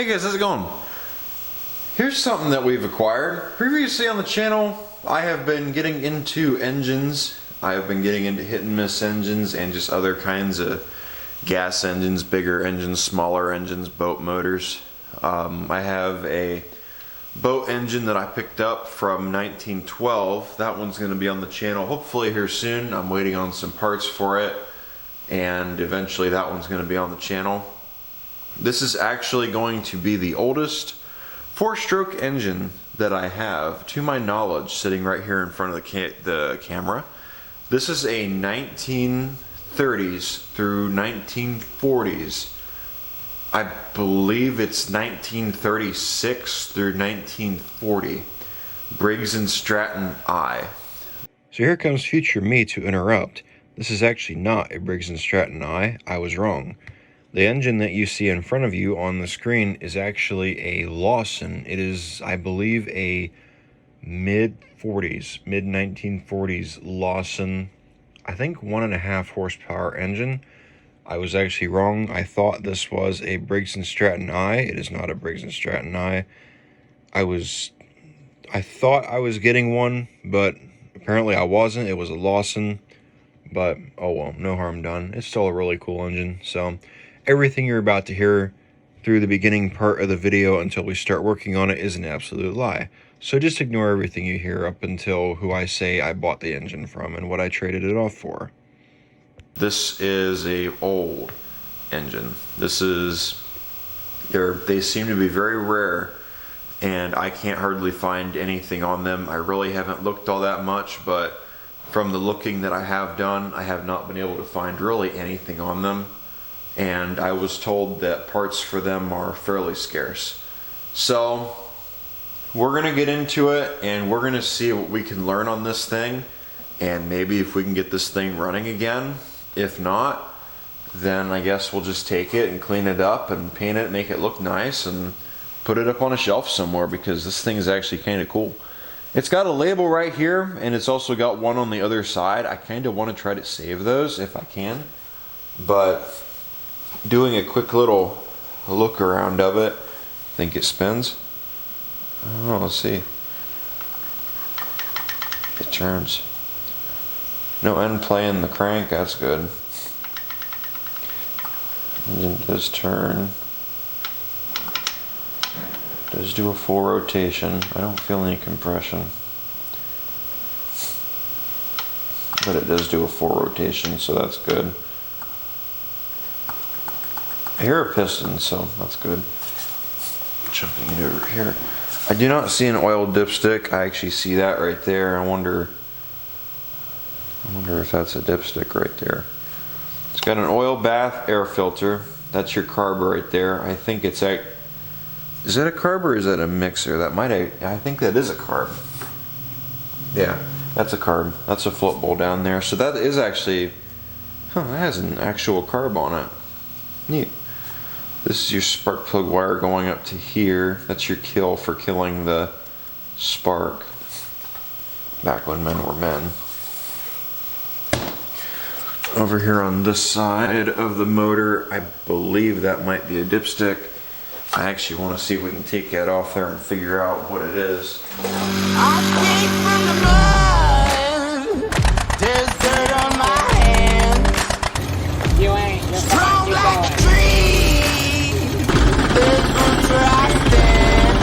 Hey guys, how's it going? Here's something that we've acquired. Previously on the channel, I have been getting into engines. I have been getting into hit and miss engines and just other kinds of gas engines, bigger engines, smaller engines, boat motors. I have a boat engine that I picked up from 1912. That one's going to be on the channel hopefully here soon. I'm waiting on some parts for it, and eventually that one's going to be on the channel. This is actually going to be the oldest four-stroke engine that I have, to my knowledge, sitting right here in front of the camera. This is a 1930s through 1940s. I believe it's 1936 through 1940. Briggs & Stratton I. So here comes future me to interrupt. This is actually not a Briggs & Stratton I. I was wrong. The engine that you see in front of you on the screen is actually a Lawson. It is, I believe, a mid-1940s Lawson, I think 1.5 horsepower engine. I was actually wrong. I thought this was a Briggs & Stratton I. It is not a Briggs & Stratton I. I thought I was getting one, but apparently I wasn't. It was a Lawson, but oh well, no harm done. It's still a really cool engine. So everything you're about to hear through the beginning part of the video until we start working on it is an absolute lie. So just ignore everything you hear up until who I say I bought the engine from and what I traded it off for. This is a old engine. They seem to be very rare, and I can't hardly find anything on them. I really haven't looked all that much, but from the looking that I have done, I have not been able to find really anything on them. And I was told that parts for them are fairly scarce. So we're gonna get into it and we're gonna see what we can learn on this thing, and maybe if we can get this thing running again. If not, then I guess we'll just take it and clean it up and paint it, make it look nice, and put it up on a shelf somewhere, because this thing is actually kind of cool. It's got a label right here, and it's also got one on the other side. I kind of want to try to save those if I can, but doing a quick little look around of it, I think it spins. I don't know, let's see. It turns. No end play in the crank, that's good. Engine does turn. It does do a full rotation. I don't feel any compression, but it does do a full rotation, so that's good. I hear a piston, so that's good. Jumping it over here. I do not see an oil dipstick. I actually see that right there. I wonder if that's a dipstick right there. It's got an oil bath air filter. That's your carb right there. I think it's a... Is that a carb or is that a mixer? That might... I think that is a carb. Yeah, that's a carb. That's a float bowl down there. So that is actually... Huh, that has an actual carb on it. Neat. This is your spark plug wire going up to here. That's your kill for killing the spark. Back when men were men. Over here on this side of the motor, I believe that might be a dipstick. I actually want to see if we can take that off there and figure out what it is. I came from the mud. There's dirt on my hands. You ain't. You're strong like a tree. There's roots where I stand.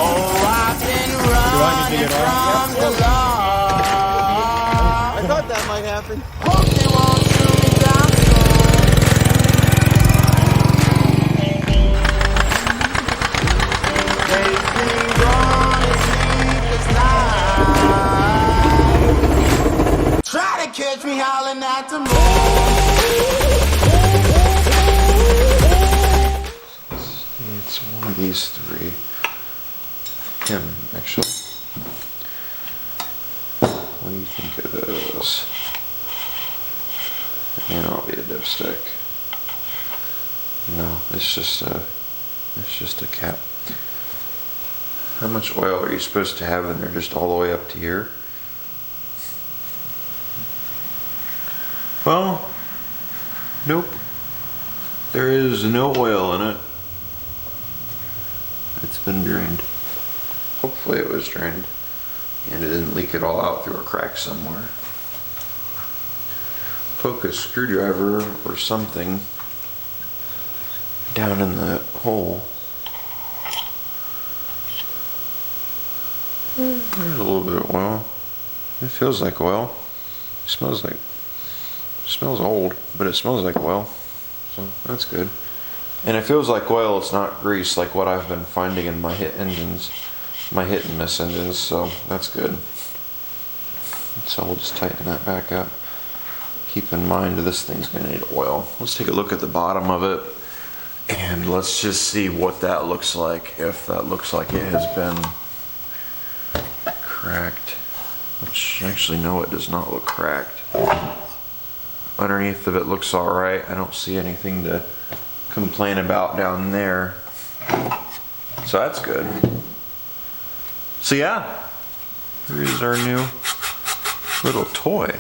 Oh, I've been running from the law. I thought that might happen. Hope they won't shoot me down soon. They've been gone a sleepless night. Try to catch me howling at the moon. It's one of these three. Him, actually. What do you think of those? It may not be a dipstick. No, it's just a cap. How much oil are you supposed to have in there? Just all the way up to here? Well, nope. There is no oil in it. it's been drained. Hopefully it was drained and it didn't leak it all out through a crack somewhere. Poke a screwdriver or something down in the hole. There's a little bit of oil. It feels like oil. It smells old, but it smells like oil. So that's good. And it feels like oil, it's not grease like what I've been finding in my hit engines, my hit and miss engines, so that's good. So we'll just tighten that back up. Keep in mind this thing's gonna need oil. Let's take a look at the bottom of it and let's just see what that looks like, if that looks like it has been cracked. Which actually no, it does not look cracked. Underneath of it looks alright. I don't see anything to complain about down there. So that's good. So yeah, here's our new little toy.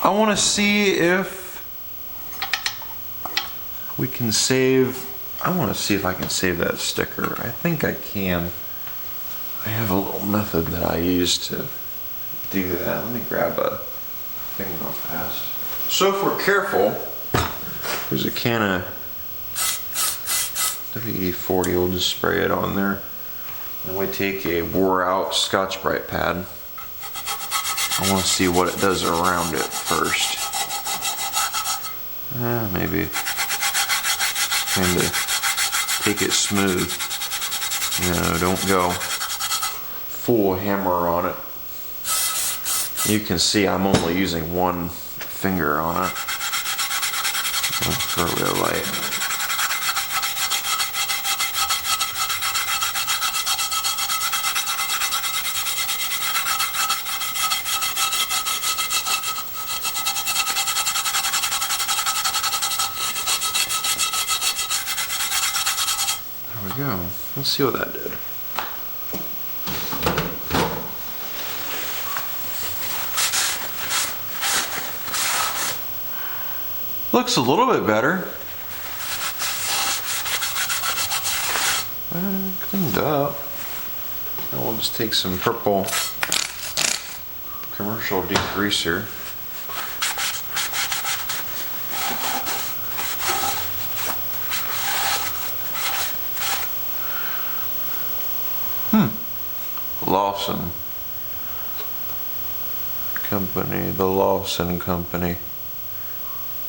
I want to see if we can save, I want to see if I can save that sticker. I think I can. I have a little method that I use to do that. Let me grab a thing real fast. So if we're careful, there's a can of WD-40, we'll just spray it on there. And we take a wore out Scotch-Brite pad. I want to see what it does around it first. Maybe kind of take it smooth. You know, don't go full hammer on it. You can see I'm only using one finger on it. For real light. There we go. Let's see what that did. Looks a little bit better. Cleaned up. And we'll just take some purple commercial degreaser. Lawson Company, the Lawson Company.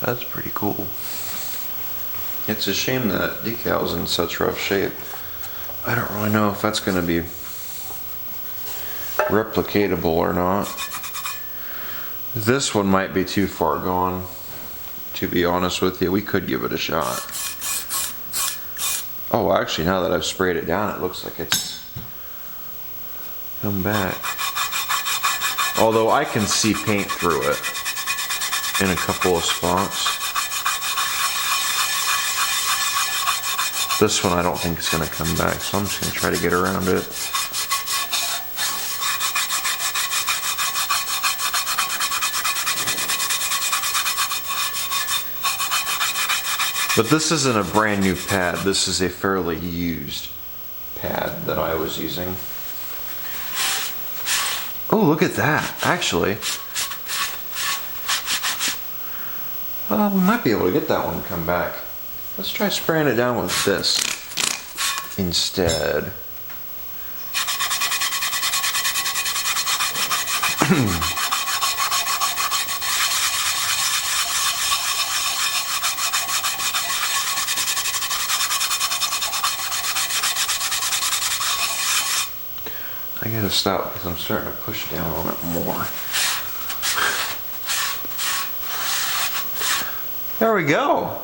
That's pretty cool. It's a shame that decal's in such rough shape. I don't really know if that's going to be replicatable or not. This one might be too far gone, to be honest with you. We could give it a shot. Oh, actually, now that I've sprayed it down, it looks like it's come back. Although I can see paint through it in a couple of spots. This one I don't think is going to come back, so I'm just going to try to get around it. But this isn't a brand new pad, this is a fairly used pad that I was using. Oh, look at that, actually. We might be able to get that one to come back. Let's try spraying it down with this instead. I gotta stop because I'm starting to push down on it more. There we go.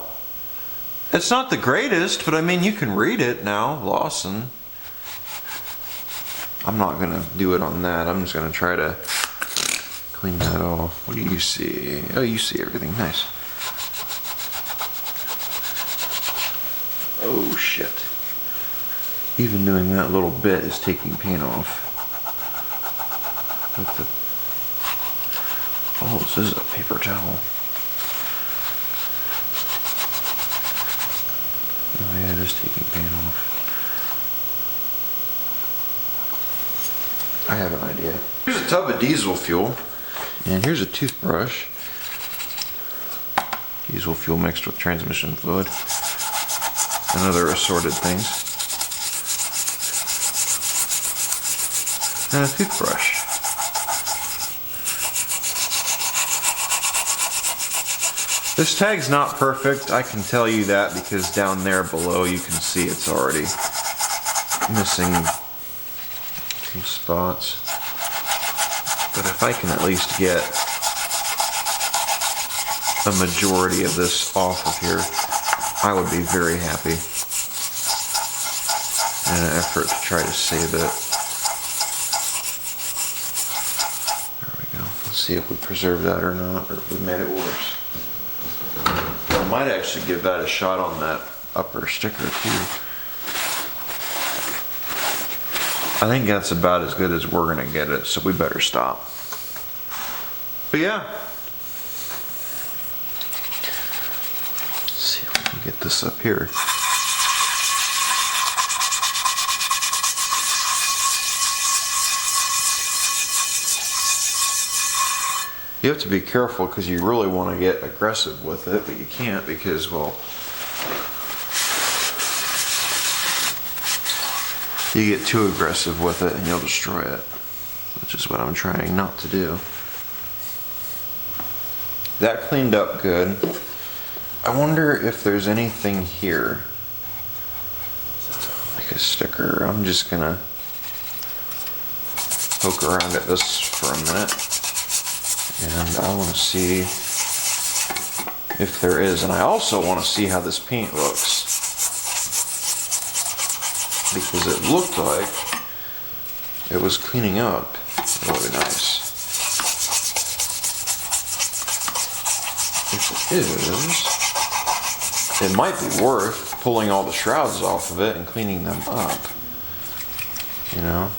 It's not the greatest, but I mean, you can read it now, Lawson. I'm not gonna do it on that. I'm just gonna try to clean that off. What do you see? Oh, you see everything. Nice. Oh, shit. Even doing that little bit is taking paint off. Oh, this is a paper towel. Oh yeah, it is taking paint off. I have an idea. Here's a tub of diesel fuel, and here's a toothbrush. Diesel fuel mixed with transmission fluid and other assorted things. And a toothbrush. This tag's not perfect, I can tell you that, because down there below you can see it's already missing some spots. But if I can at least get a majority of this off of here, I would be very happy in an effort to try to save it. There we go. Let's see if we preserve that or not, or if we made it worse. I might actually give that a shot on that upper sticker too. I think that's about as good as we're gonna get it, so we better stop. But yeah. Let's see if we can get this up here. You have to be careful because you really want to get aggressive with it, but you can't because, well, you get too aggressive with it and you'll destroy it, which is what I'm trying not to do. That cleaned up good. I wonder if there's anything here, like a sticker. I'm just gonna poke around at this for a minute. And I want to see if there is. And I also want to see how this paint looks. Because it looked like it was cleaning up really nice. If it is, it might be worth pulling all the shrouds off of it and cleaning them up. You know?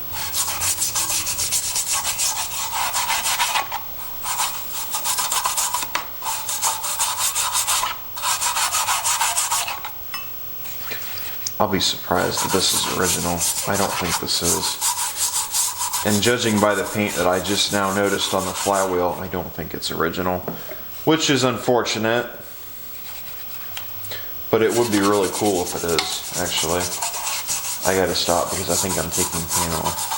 I'll be surprised if this is original. I don't think this is. And judging by the paint that I just now noticed on the flywheel, I don't think it's original. Which is unfortunate. But it would be really cool if it is, actually. I gotta stop because I think I'm taking paint off.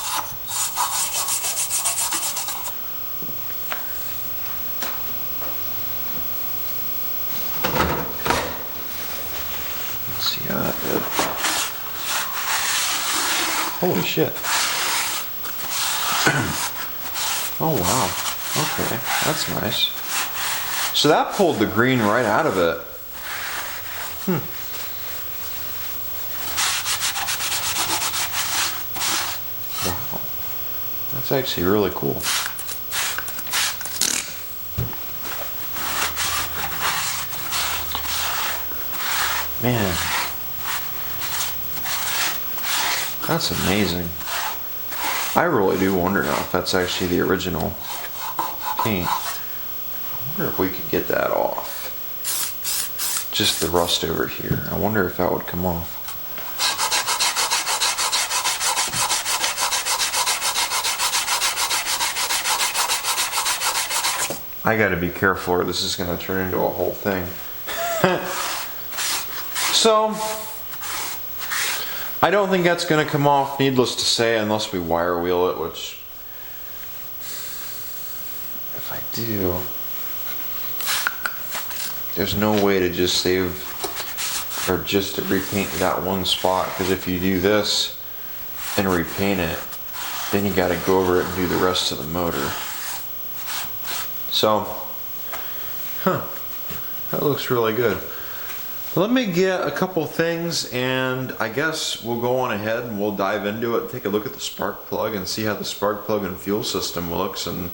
Let's see how that did. Holy shit. Oh wow. Okay, that's nice. So that pulled the green right out of it. Wow. That's actually really cool. Man. That's amazing. I really do wonder now if that's actually the original paint. I wonder if we could get that off. Just the rust over here. I wonder if that would come off. I gotta be careful or this is gonna turn into a whole thing. So, I don't think that's going to come off, needless to say, unless we wire wheel it, which, if I do, there's no way to just save, or just to repaint that one spot, because if you do this and repaint it, then you got to go over it and do the rest of the motor. So, that looks really good. Let me get a couple things and I guess we'll go on ahead and we'll dive into it, take a look at the spark plug and see how the spark plug and fuel system looks, and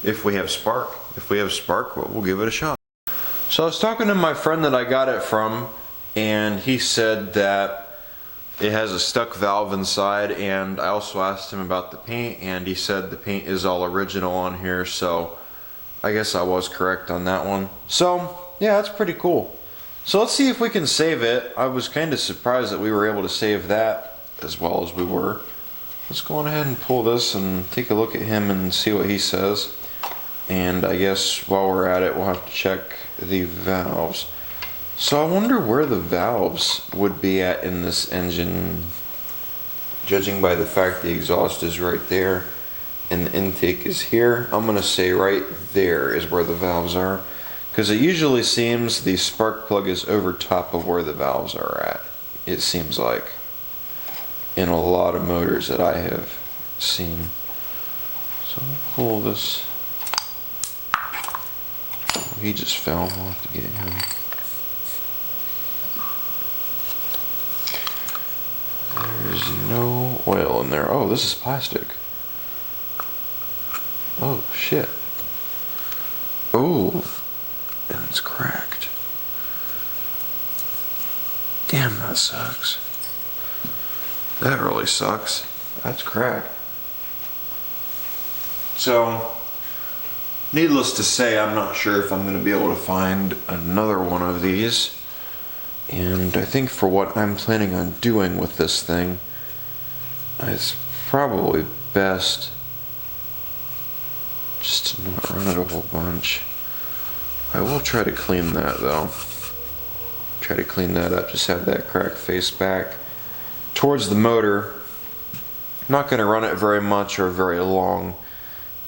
if we have spark. If we have spark, we'll give it a shot. So I was talking to my friend that I got it from, and he said that it has a stuck valve inside, and I also asked him about the paint, and he said the paint is all original on here, so I guess I was correct on that one. So yeah, that's pretty cool. So let's see if we can save it. I was kind of surprised that we were able to save that as well as we were. let's go on ahead and pull this and take a look at him and see what he says. And I guess while we're at it, we'll have to check the valves. So I wonder where the valves would be at in this engine, judging by the fact the exhaust is right there and the intake is here. I'm gonna say right there is where the valves are, because it usually seems the spark plug is over top of where the valves are at. It seems like in a lot of motors that I have seen. So we'll pull this. Oh, he just fell. We'll have to get him. There's no oil in there. Oh, this is plastic. Oh, shit. Oh, and it's cracked. Damn, that sucks. That really sucks. That's cracked. So, needless to say, I'm not sure if I'm going to be able to find another one of these. And I think for what I'm planning on doing with this thing, it's probably best just to not run it a whole bunch. I will try to clean that though. Try to clean that up, just have that crack face back towards the motor. I'm not going to run it very much or very long.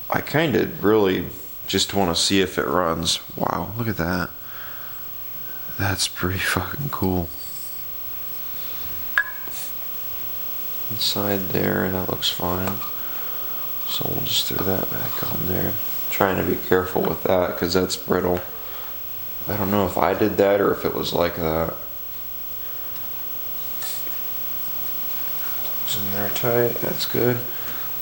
I kind of really just want to see if it runs. Wow, look at that. That's pretty fucking cool. Inside there, that looks fine. So we'll just throw that back on there. Trying to be careful with that because that's brittle. I don't know if I did that or if it was like that. It's in there tight, that's good.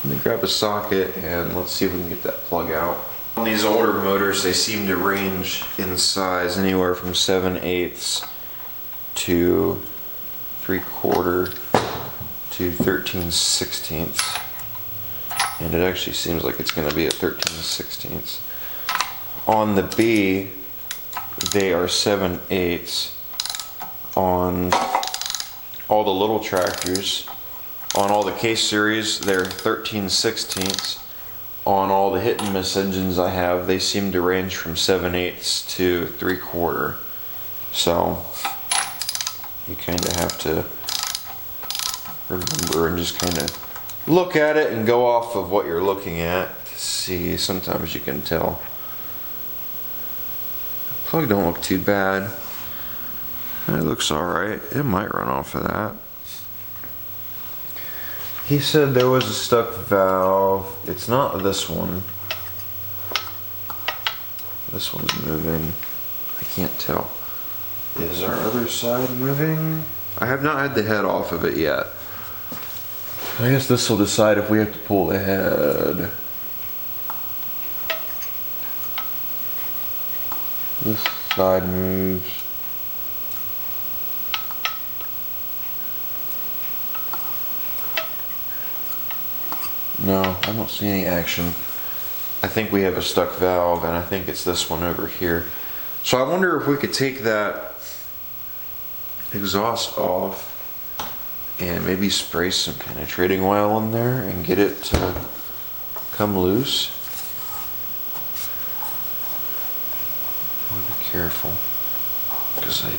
Let me grab a socket and let's see if we can get that plug out. On these older motors, they seem to range in size anywhere from 7/8 to 3/4 to 13/16. And it actually seems like it's going to be at 13/16. On the B, they are 7/8. On all the little tractors, on all the case series, they're 13/16. On all the hit and miss engines I have, they seem to range from 7/8 to 3/4. So you kind of have to remember and just kind of look at it and go off of what you're looking at to see. Sometimes you can tell. The plug don't look too bad. It looks alright. It might run off of that. He said there was a stuck valve. It's not this one. This one's moving. I can't tell. Is our other side moving? I have not had the head off of it yet. I guess this will decide if we have to pull the head. This side moves. No, I don't see any action. I think we have a stuck valve, and I think it's this one over here. So I wonder if we could take that exhaust off and maybe spray some penetrating oil in there and get it to come loose. I want to be careful, because I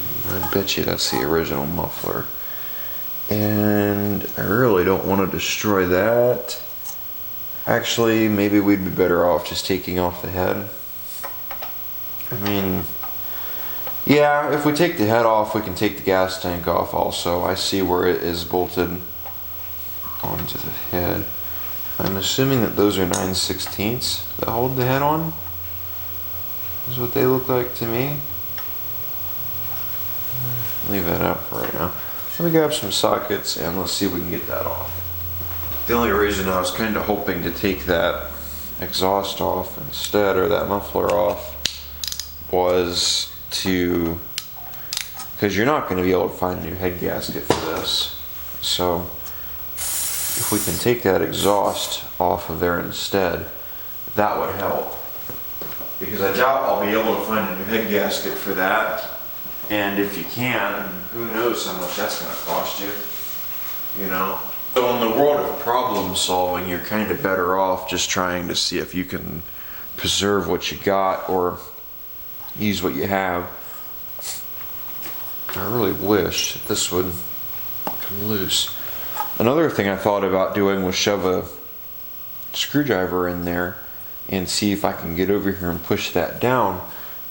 bet you that's the original muffler. And I really don't want to destroy that. Actually, maybe we'd be better off just taking off the head. I mean, yeah, if we take the head off, we can take the gas tank off also. I see where it is bolted onto the head. I'm assuming that those are 9/16 that hold the head on. Is what they look like to me. Leave that out for right now. Let me grab some sockets and let's see if we can get that off. The only reason I was kind of hoping to take that exhaust off instead, or that muffler off, was to, because you're not going to be able to find a new head gasket for this. So if we can take that exhaust off of there instead, that would help. Because I doubt I'll be able to find a new head gasket for that. And if you can, who knows how much that's going to cost you, you know? So in the world of problem solving, you're kind of better off just trying to see if you can preserve what you got or use what you have. I really wish that this would come loose. Another thing I thought about doing was shove a screwdriver in there and see if I can get over here and push that down,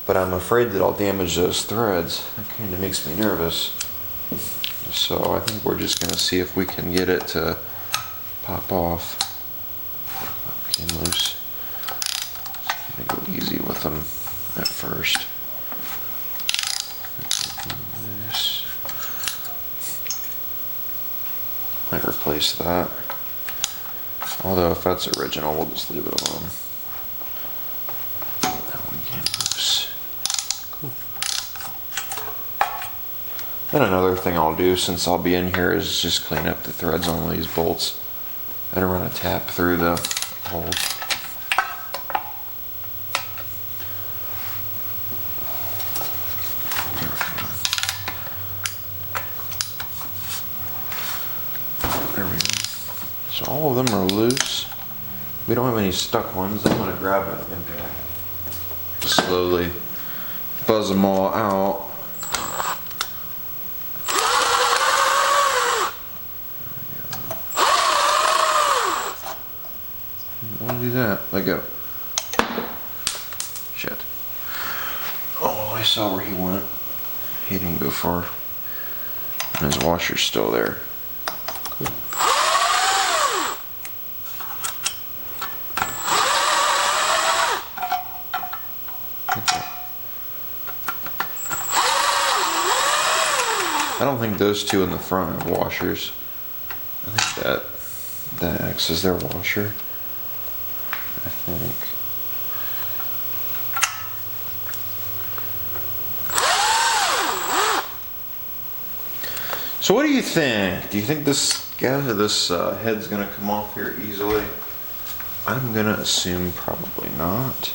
but I'm afraid that I'll damage those threads. That kind of makes me nervous. So I think we're just going to see if we can get it to pop off. Came loose. I'm going to go easy with them at first. Loose. Might replace that. Although if that's original, we'll just leave it alone. That one came loose. Cool. Then another thing I'll do, since I'll be in here, is just clean up the threads on these bolts. I don't run a tap through the hole. There we go. So all of them are loose. We don't have any stuck ones. I'm going to grab it and slowly buzz them all out. Why do that? Let go. Shit. Oh, I saw where he went. He didn't go far. And his washer's still there. Cool. I don't think those two in the front are washers. I think that acts as their washer. I think. So what do you think? Do you think this head's gonna come off here easily? I'm gonna assume probably not.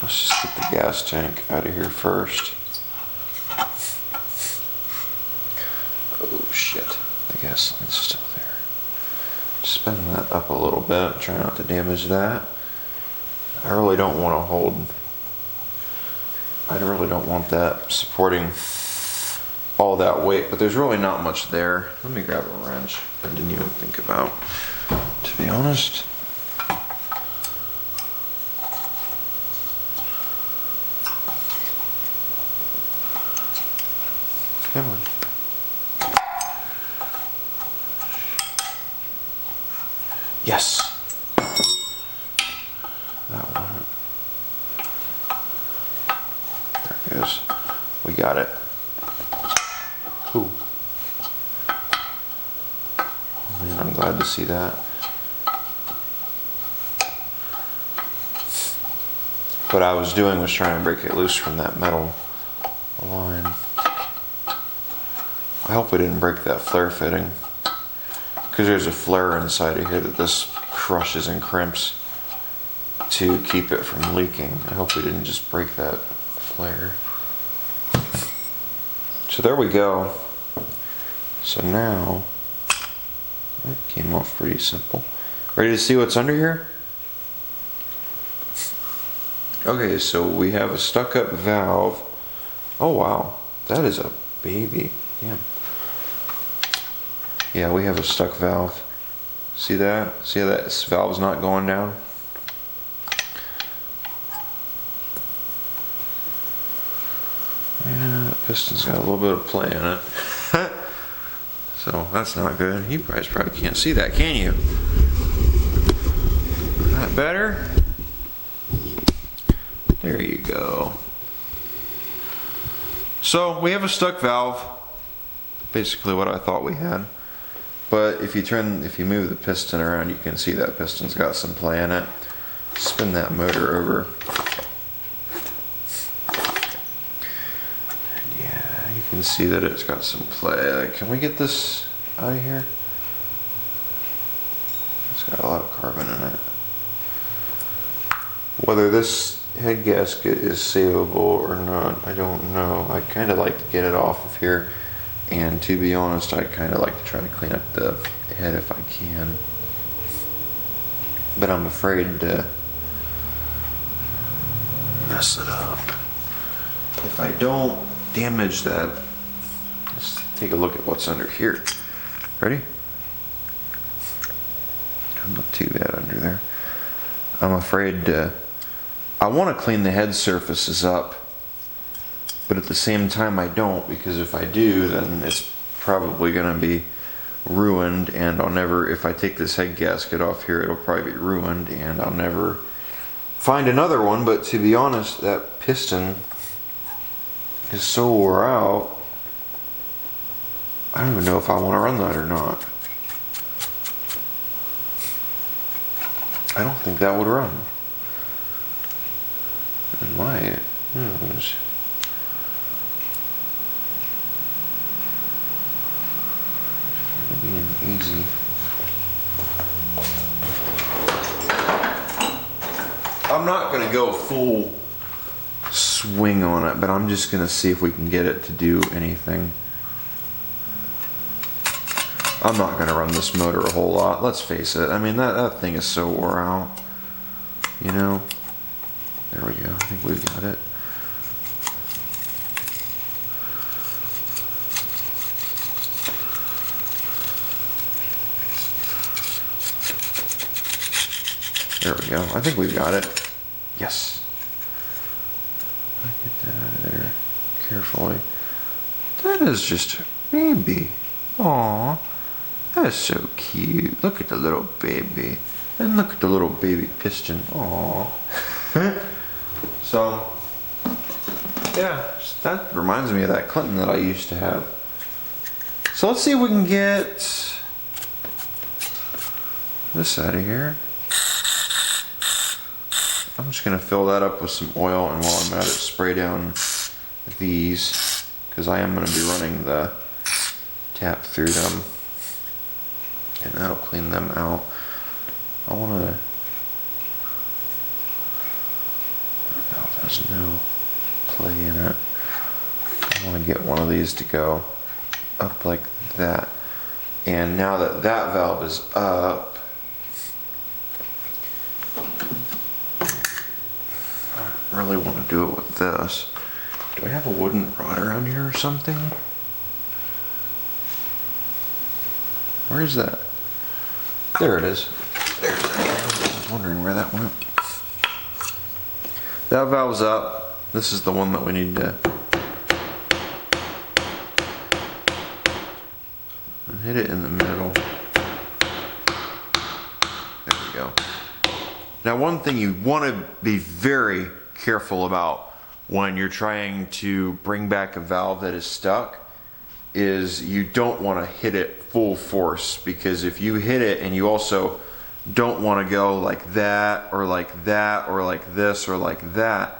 Let's just get the gas tank out of here first. Oh shit, the gas line's still there. Spin that up a little bit, try not to damage that. I really don't want that supporting all that weight, but there's really not much there. Let me grab a wrench. I didn't even think about, to be honest. Come on. Yes. That one. There it goes. We got it. Cool. Oh man, I'm glad to see that. What I was doing was trying to break it loose from that metal line. I hope we didn't break that flare fitting, because there's a flare inside of here that this crushes and crimps to keep it from leaking. I hope we didn't just break that flare. So there we go. So now, that came off pretty simple. Ready to see what's under here? Okay, so we have a stuck-up valve. Oh wow, that is a baby. Damn. Yeah, we have a stuck valve. See that? See how that valve's not going down? Yeah, that piston's got a little bit of play in it. So that's not good. You guys probably can't see that, can you? Is that better? There you go. So we have a stuck valve. Basically what I thought we had. But if you move the piston around, you can see that piston's got some play in it. Spin that motor over. And yeah, you can see that it's got some play. Like, can we get this out of here? It's got a lot of carbon in it. Whether this head gasket is savable or not, I don't know. I kind of like to get it off of here And to be honest, I kind of like to try to clean up the head if I can. But I'm afraid to mess it up. If I don't damage that, let's take a look at what's under here. Ready? Doesn't look too bad under there. I'm afraid I want to clean the head surfaces up, but at the same time I don't, because if I do, then it's probably going to be ruined, and I'll never, if I take this head gasket off here, it'll probably be ruined, and I'll never find another one. But to be honest, that piston is so wore out, I don't even know if I want to run that or not. I don't think that would run. It might. Who knows? Being easy. I'm not going to go full swing on it, but I'm just going to see if we can get it to do anything. I'm not going to run this motor a whole lot, let's face it. I mean, that thing is so wore out, you know. There we go, I think we've got it. There we go, I think we've got it. Yes. Get that out of there carefully. That is just a baby. Aww. That's so cute. Look at the little baby. And look at the little baby piston. Aww. So, yeah, that reminds me of that Clinton that I used to have. So let's see if we can get this out of here. I'm just going to fill that up with some oil, and while I'm at it, spray down these, because I am going to be running the tap through them, and that'll clean them out. I want to, valve has no play in it. I want to get one of these to go up like that, and now that that valve is up, I really want to do it with this. Do I have a wooden rod around here or something? Where is that? There it is. There's that. I was wondering where that went. That valve's up. This is the one that we need to hit it in the middle. There we go. Now, one thing you want to be very careful about when you're trying to bring back a valve that is stuck is you don't want to hit it full force, because if you hit it and you also don't want to go like that or like that or like this or like that,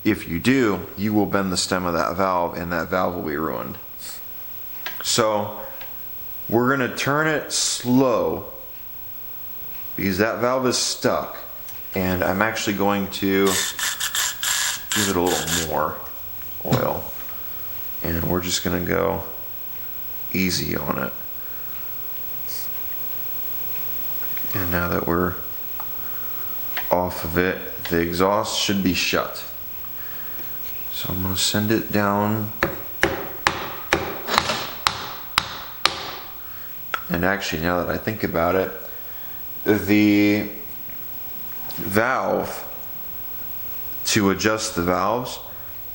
if you do, you will bend the stem of that valve and that valve will be ruined. So we're going to turn it slow because that valve is stuck, and I'm actually going to give it a little more oil, and we're just going to go easy on it. And now that we're off of it, the exhaust should be shut. So I'm going to send it down. And actually, now that I think about it, the valve to adjust the valves,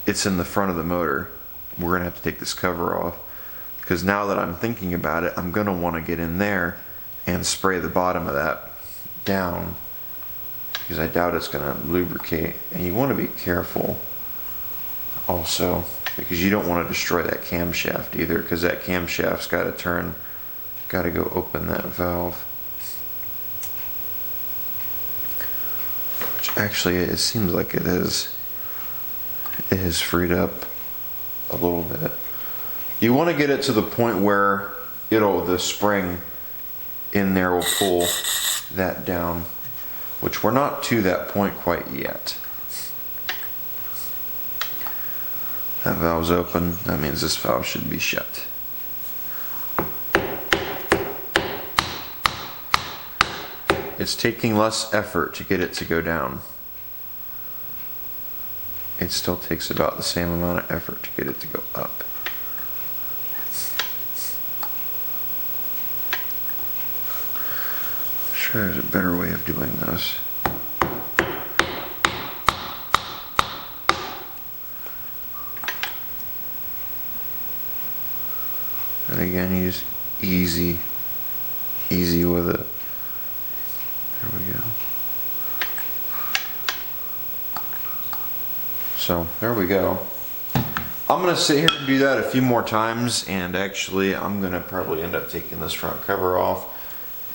it's in the front of the motor. We're going to have to take this cover off, because now that I'm thinking about it, I'm going to want to get in there and spray the bottom of that down, because I doubt it's going to lubricate. And you want to be careful also, because you don't want to destroy that camshaft either, because that camshaft's got to turn, got to go open that valve. Which actually, it seems like it is freed up a little bit. You want to get it to the point where the spring in there will pull that down, which we're not to that point quite yet. That valve's open. That means this valve should be shut. it's taking less effort to get it to go down. It still takes about the same amount of effort to get it to go up. I'm sure there's a better way of doing this. And again, you just easy with it. There we go. So there we go. I'm gonna sit here and do that a few more times, and actually I'm gonna probably end up taking this front cover off,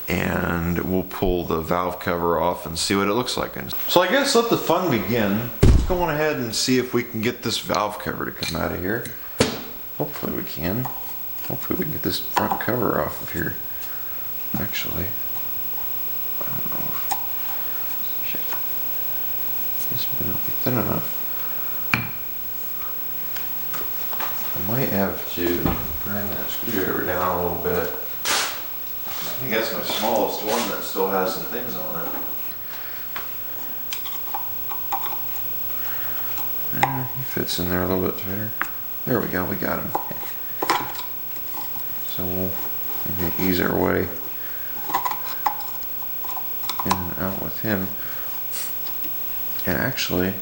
and we'll pull the valve cover off and see what it looks like. So I guess let the fun begin. Let's go on ahead and see if we can get this valve cover to come out of here. Hopefully we can. Hopefully we can get this front cover off of here. Actually, I don't know if, shit, this may not be thin enough. I might have to bring that screwdriver down a little bit. I think that's my smallest one that still has some things on it. He fits in there a little bit tighter. There we go, we got him. So we'll maybe ease our way in and out with him. And actually,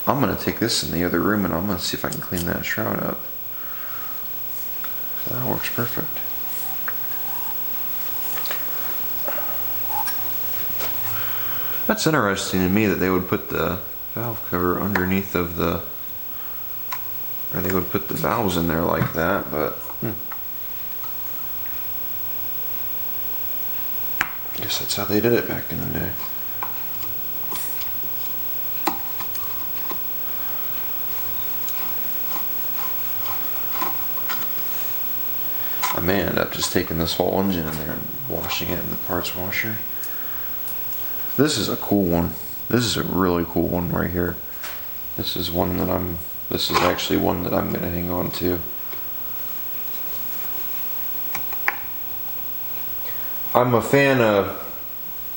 I'm going to take this in the other room and I'm going to see if I can clean that shroud up. So that works perfect. That's interesting to me that they would put the valve cover underneath of the, or they would put the valves in there like that, but I guess that's how they did it back in the day. I may end up just taking this whole engine in there and washing it in the parts washer. This is a cool one. This is a really cool one right here. This is one that this is actually one that I'm gonna hang on to. I'm a fan of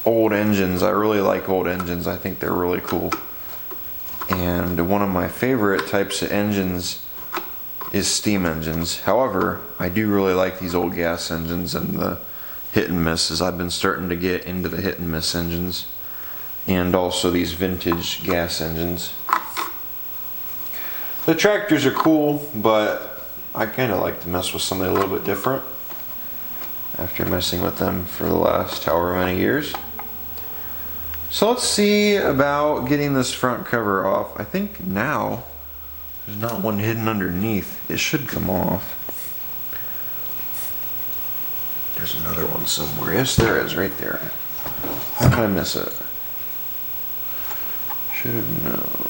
old engines. I really like old engines. I think they're really cool. And one of my favorite types of engines is steam engines. However, I do really like these old gas engines and the hit and misses. I've been starting to get into the hit and miss engines and also these vintage gas engines. The tractors are cool, but I kind of like to mess with something a little bit different after messing with them for the last however many years. So let's see about getting this front cover off. I think now there's not one hidden underneath. It should come off. There's another one somewhere. Yes, there is, right there. How did I miss it? Should have known.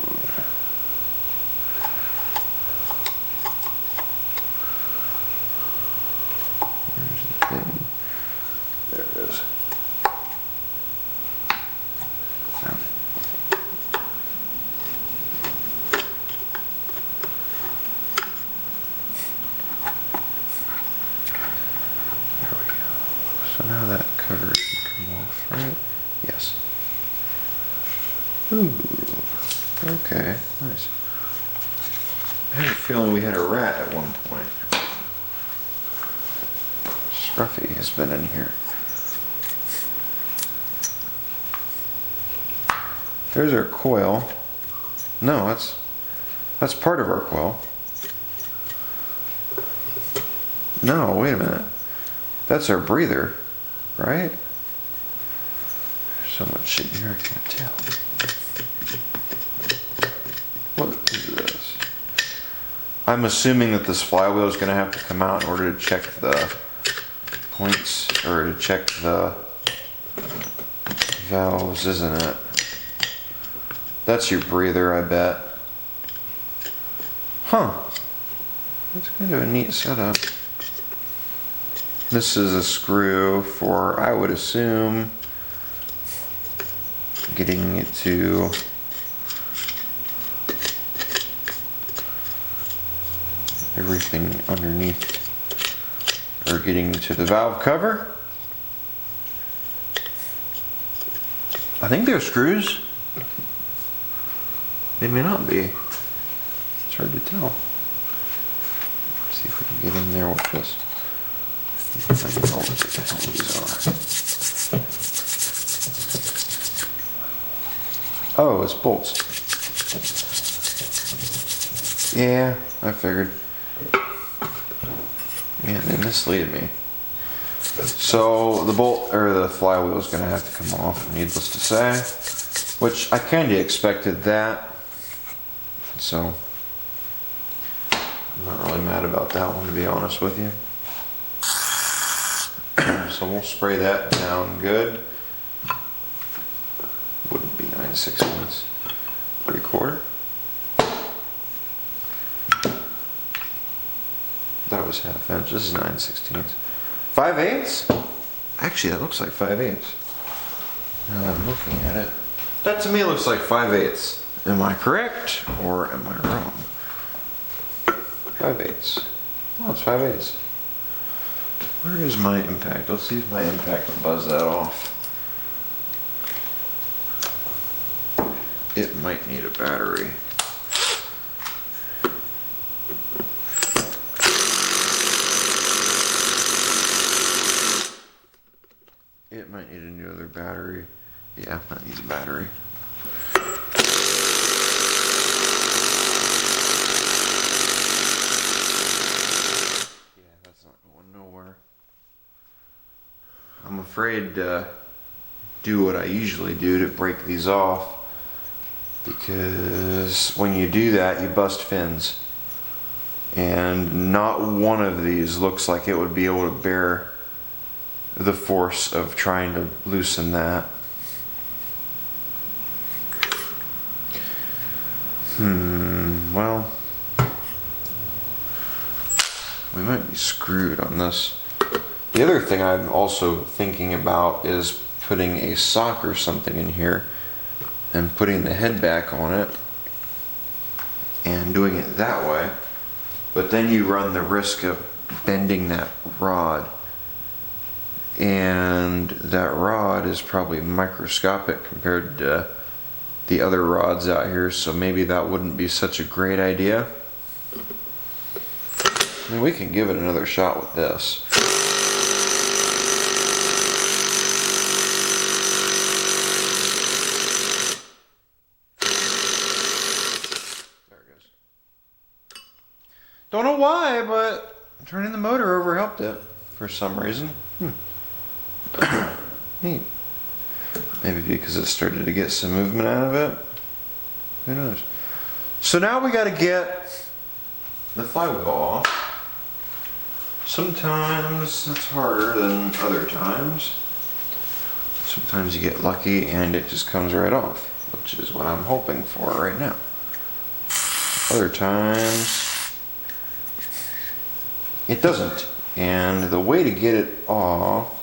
There's the thing. There it is. Found it. There we go. So now that cover should come off, right? Yes. Ooh. Okay, nice. I had a feeling we had a rat at one point. Scruffy has been in here. There's our coil. No, that's part of our coil. No, wait a minute. That's our breather, right? There's so much shit in here I can't tell. What is this? I'm assuming that this flywheel is going to have to come out in order to check the points, or to check the valves, isn't it? That's your breather, I bet. Huh. That's kind of a neat setup. This is a screw for, I would assume, getting it to everything underneath, or getting to the valve cover. I think they're screws. They may not be. It's hard to tell. Let's see if we can get in there with this. I don't know what the hell these are. Oh, it's bolts. Yeah, I figured. Man, they misled me. So the bolt or the flywheel is going to have to come off, needless to say, which I kind of expected that. So I'm not really mad about that one, to be honest with you. So we'll spray that down good. Wouldn't be 9/16, 3/4. That was 1/2 inch. This is 9/16. 5/8? Actually, that looks like 5/8. Now that I'm looking at it, that to me looks like 5/8. Am I correct or am I wrong? 5/8. Oh, it's 5/8. Where is my impact? Let's see if my impact will buzz that off. It might need a battery. It might need another battery. Yeah, that needs a battery. Yeah, that's not going nowhere. I'm afraid to do what I usually do to break these off, because when you do that, you bust fins. And not one of these looks like it would be able to bear the force of trying to loosen that. Well, we might be screwed on this. The other thing I'm also thinking about is putting a sock or something in here and putting the head back on it and doing it that way. But then you run the risk of bending that rod. And that rod is probably microscopic compared to the other rods out here, so maybe that wouldn't be such a great idea. I mean, we can give it another shot with this. There it goes. Don't know why, but turning the motor over helped it for some reason. Neat. Maybe because it started to get some movement out of it. Who knows? So now we got to get the flywheel off. Sometimes it's harder than other times. Sometimes you get lucky and it just comes right off, which is what I'm hoping for right now. Other times it doesn't. And the way to get it off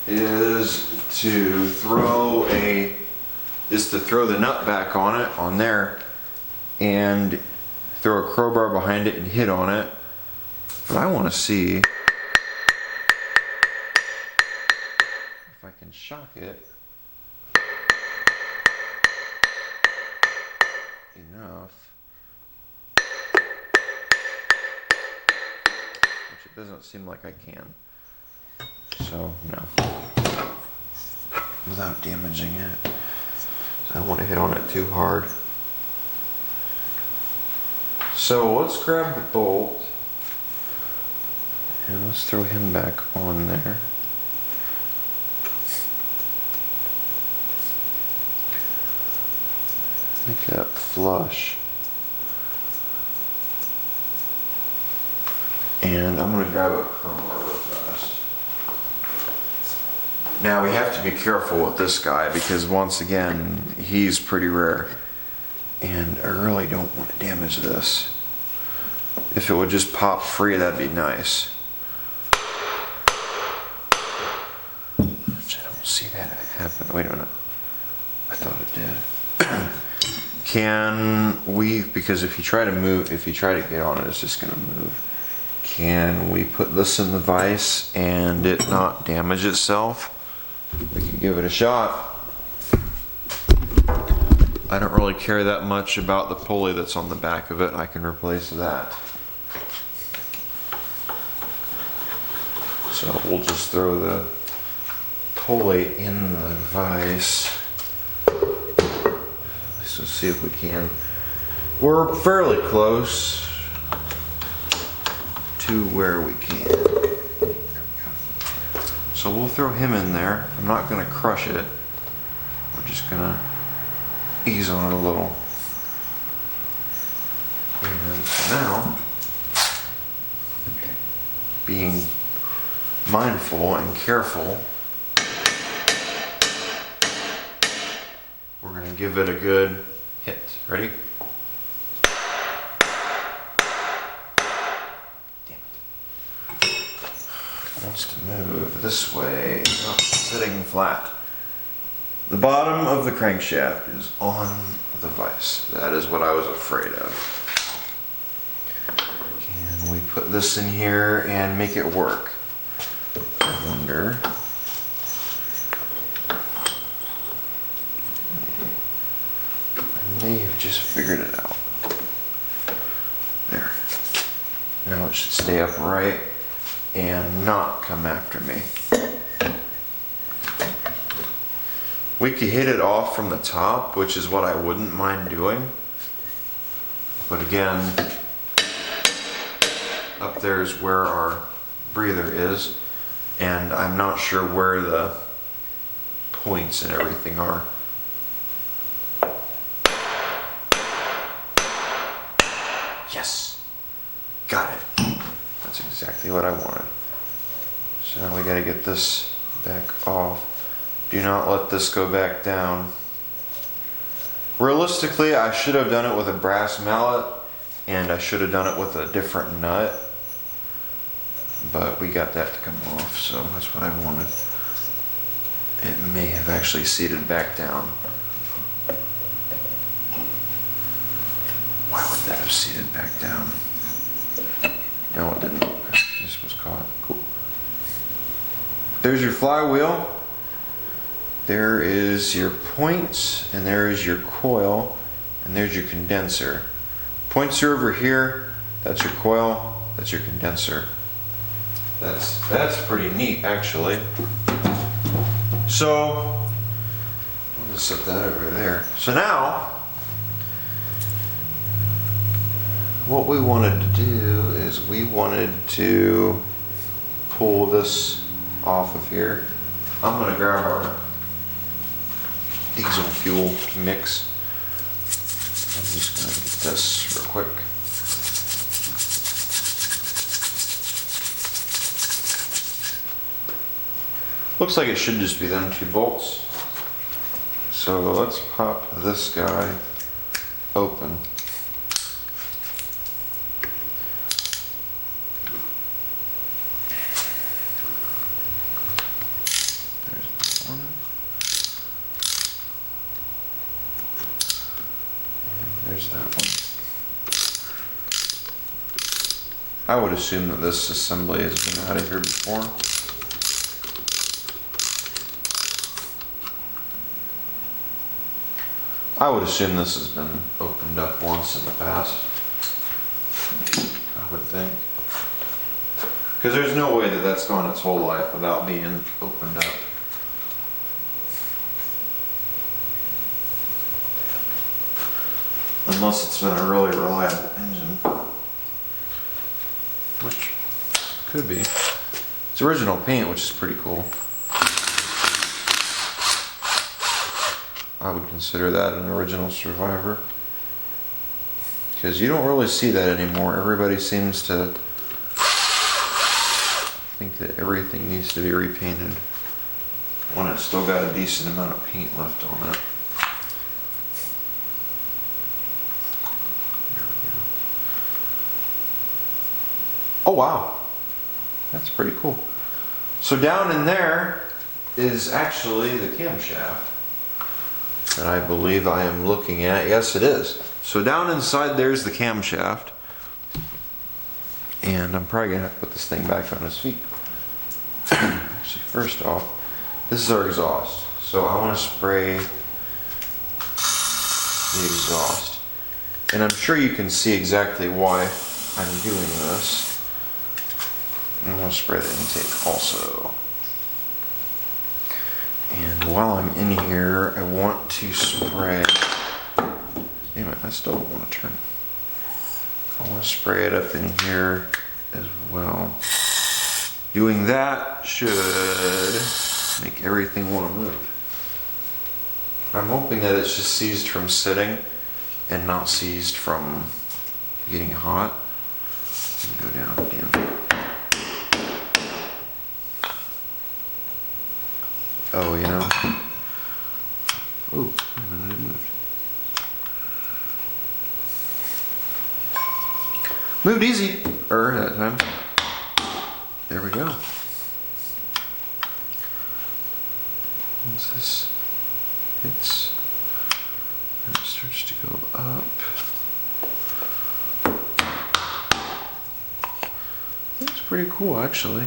is to throw the nut back on it, on there, and throw a crowbar behind it and hit on it. But I want to see if I can shock it enough, which it doesn't seem like I can. So, no. Without damaging it. So I don't want to hit on it too hard. So let's grab the bolt and let's throw him back on there. Make that flush. And I'm going to grab a crowbar real fast. Now we have to be careful with this guy because once again, he's pretty rare. And I really don't want to damage this. If it would just pop free, that'd be nice. Which I don't see that happen. Wait a minute. I thought it did. Can we, because if you try to get on it, it's just going to move. Can we put this in the vise and it not damage itself? We can give it a shot. I don't really care that much about the pulley that's on the back of it. I can replace that. So we'll just throw the pulley in the vise. Let's see if we can. We're fairly close to where we can. So we'll throw him in there. I'm not going to crush it. We're just going to ease on it a little. And so now, being mindful and careful, we're going to give it a good hit. Ready? Damn it. It wants to move this way. It's not sitting flat. The bottom of the crankshaft is on the vise. That is what I was afraid of. Can we put this in here and make it work? I wonder. I may have just figured it out. There. Now it should stay upright and not come after me. We could hit it off from the top, which is what I wouldn't mind doing. But again, up there is where our breather is, and I'm not sure where the points and everything are. Yes! Got it. That's exactly what I wanted. So now we gotta get this back off. Do not let this go back down. Realistically, I should have done it with a brass mallet, and I should have done it with a different nut, but we got that to come off, so that's what I wanted. It may have actually seated back down. Why would that have seated back down? No, it didn't. This was caught. Cool. There's your flywheel. There is your points, and there is your coil, and there's your condenser. Points are over here. That's your coil. That's your condenser. That's pretty neat, actually. So I'll just set that over there. So now, what we wanted to do is we wanted to pull this off of here. I'm going to grab our diesel fuel mix. I'm just going to get this real quick. Looks like it should just be them 2 bolts. So let's pop this guy open. There's one. There's that one. I would assume that this assembly has been out of here before. I would assume this has been opened up once in the past. I would think. Because there's no way that that's gone its whole life without being opened up. Unless it's been a really reliable engine. Which could be. It's original paint, which is pretty cool. I would consider that an original Survivor. Because you don't really see that anymore. Everybody seems to think that everything needs to be repainted when it's still got a decent amount of paint left on it. There we go. Oh wow, that's pretty cool. So down in there is actually the camshaft that I believe I am looking at. Yes, it is. So down inside there's the camshaft. And I'm probably gonna have to put this thing back on its feet. Actually, first off, this is our exhaust. So I want to spray the exhaust. And I'm sure you can see exactly why I'm doing this. I'm going to spray the intake also. And while I'm in here, I want to spray. Damn it, I still don't want to turn. I want to spray it up in here as well. Doing that should make everything want to move. I'm hoping that it's just seized from sitting and not seized from getting hot. Go down, damn it. Oh, you know. Oh, wait a minute, it moved. Moved easy, that time. There we go. Once this hits, it starts to go up. That's pretty cool, actually.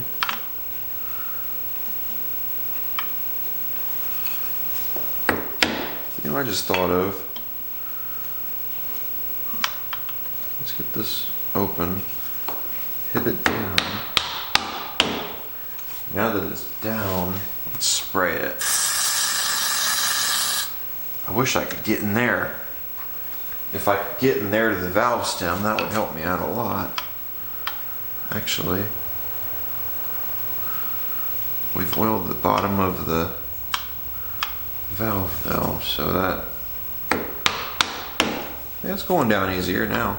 You know, I just thought of. Let's get this open. Hit it down. Now that it's down, let's spray it. I wish I could get in there. If I could get in there to the valve stem, that would help me out a lot. Actually, we've oiled the bottom of the valve, so that it's going down easier now.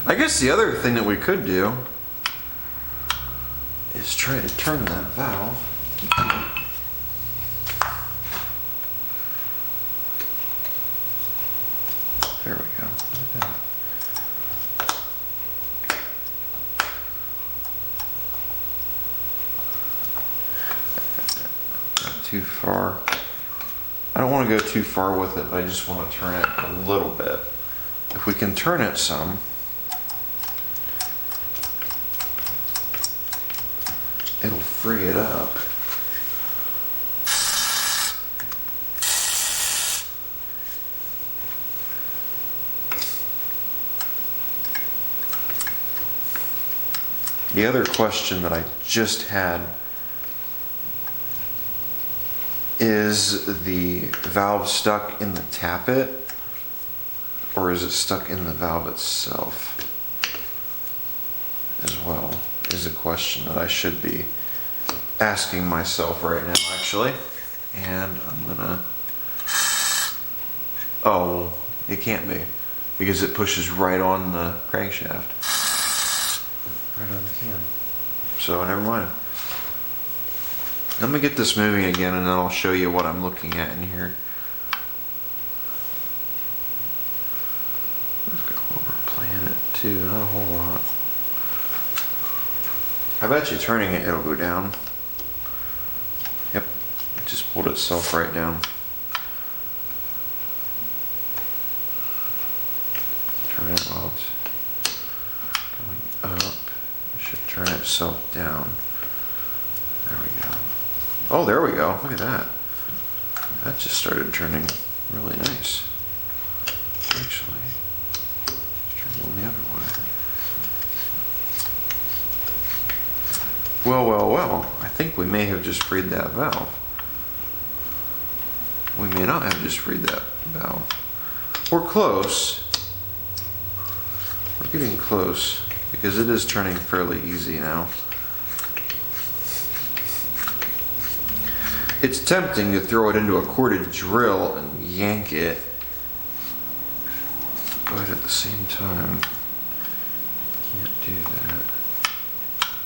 I guess the other thing that we could do is try to turn that valve. There we go. Look at that. Not too far. I don't want to go too far with it, but I just want to turn it a little bit. If we can turn it some, it'll free it up. The other question that I just had is the valve stuck in the tappet, or is it stuck in the valve itself as well? Is a question that I should be asking myself right now, actually. And I'm gonna, oh, it can't be, because it pushes right on the crankshaft, right on the cam. So never mind. Let me get this moving again, and then I'll show you what I'm looking at in here. Let's go over plan it too, not a whole lot. I bet you turning it, it'll go down. Yep, it just pulled itself right down. Turn it while it's going up. It should turn itself down. There we go. Oh, there we go. Look at that. That just started turning really nice. Actually, let's turn it the other way. Well, I think we may have just freed that valve. We may not have just freed that valve. We're close. We're getting close, because it is turning fairly easy now. It's tempting to throw it into a corded drill and yank it, but at the same time, can't do that.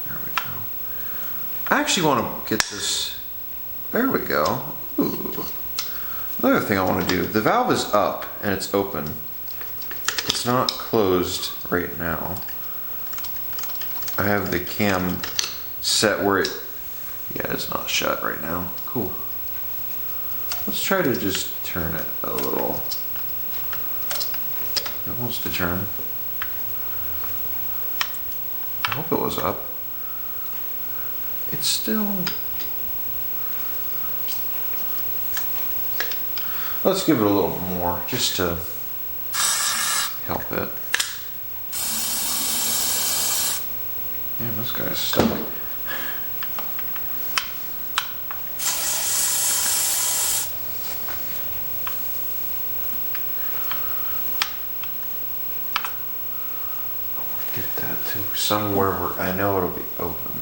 There we go. I actually want to get this, there we go. Ooh. Another thing I want to do, the valve is up and it's open. It's not closed right now. I have the cam set where it, yeah, it's not shut right now. Cool. Let's try to just turn it a little. It wants to turn. hope it was up. It's still... Let's give it a little more, just to help it. Damn, this guy's stuck. Get that to somewhere where I know it'll be open.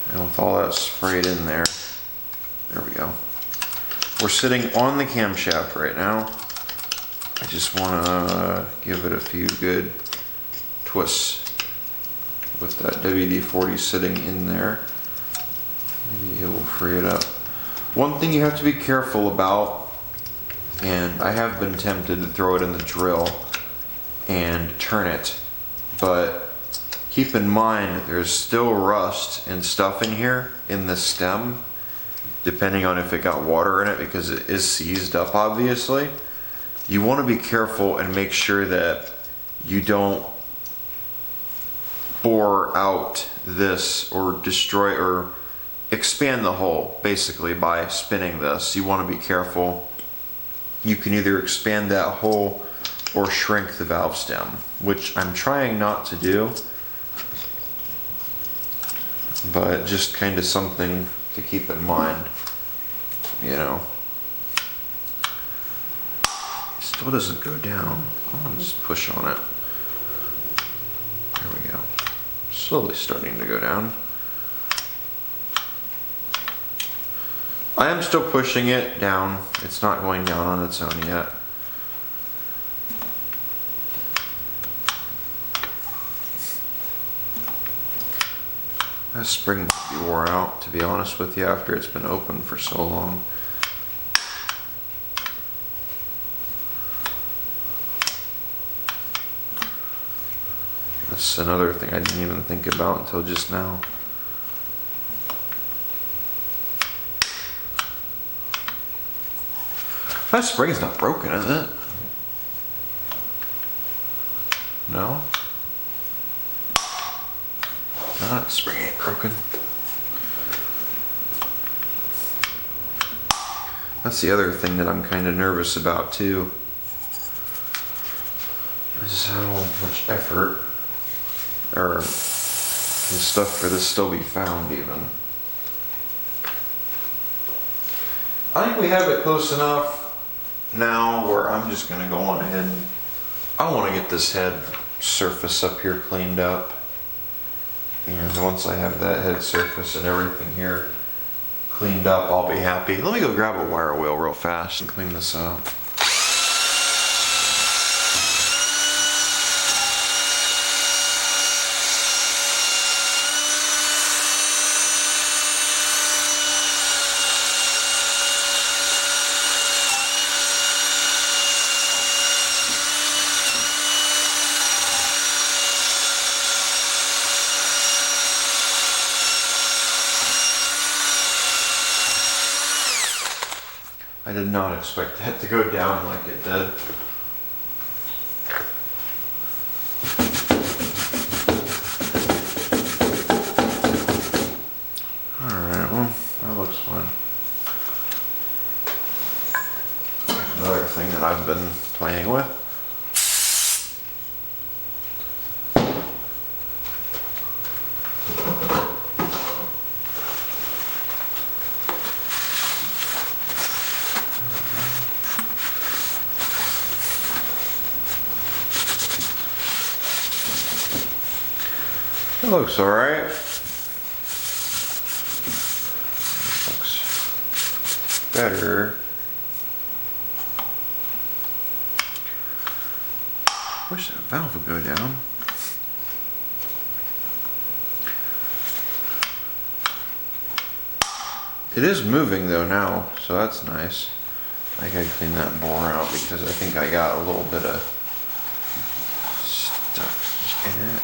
And with all that sprayed in there, there we go. We're sitting on the camshaft right now. I just want to give it a few good twists with that WD-40 sitting in there. Maybe it will free it up. One thing you have to be careful about, and I have been tempted to throw it in the drill and turn it, but keep in mind that there's still rust and stuff in here in the stem, depending on if it got water in it, because it is seized up obviously. You want to be careful and make sure that you don't bore out this or destroy or expand the hole basically by spinning this. You want to be careful. You can either expand that hole or shrink the valve stem, which I'm trying not to do, but just kind of something to keep in mind, you know. It still doesn't go down. I'm gonna just push on it. There we go. Slowly starting to go down. I am still pushing it down. It's not going down on its own yet. That spring might be wore out, to be honest with you, after it's been open for so long. That's another thing I didn't even think about until just now. That spring's not broken, is it? No? No, that spring ain't broken. That's the other thing that I'm kind of nervous about too. Is how much effort or can stuff for this still be found even. I think we have it close enough now where I'm just gonna go on ahead and I want to get this head surface up here cleaned up. And once I have that head surface and everything here cleaned up, I'll be happy. Let me go grab a wire wheel real fast and clean this up. I did not expect that to go down like it did. Alright, well, that looks fine. Another thing that I've been playing with. It looks alright. Looks better. Wish that valve would go down. It is moving though now, so that's nice. I gotta clean that bore out because I think I got a little bit of stuff in it.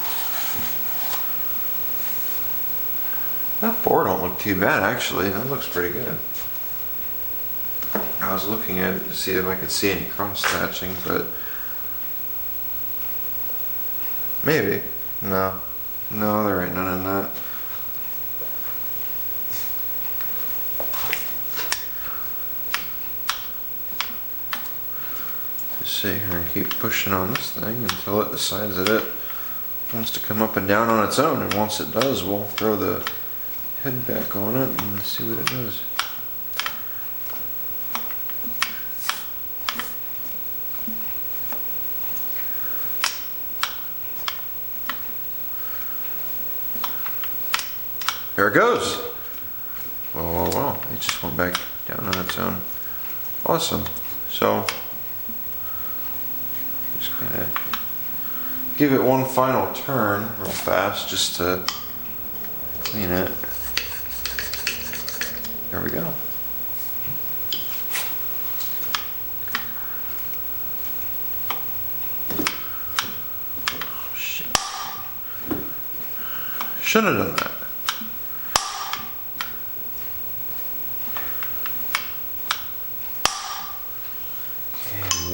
That bore don't look too bad actually. That looks pretty good. I was looking at it to see if I could see any cross hatching, but maybe. No. No, there ain't none in that. Just sit here and keep pushing on this thing until it decides that it wants to come up and down on its own, and once it does, we'll throw the head back on it and see what it does. There it goes. Whoa, whoa, whoa. It just went back down on its own. Awesome. So, just kind of give it one final turn real fast just to clean it. There we go. Oh, shit. Shouldn't have done that.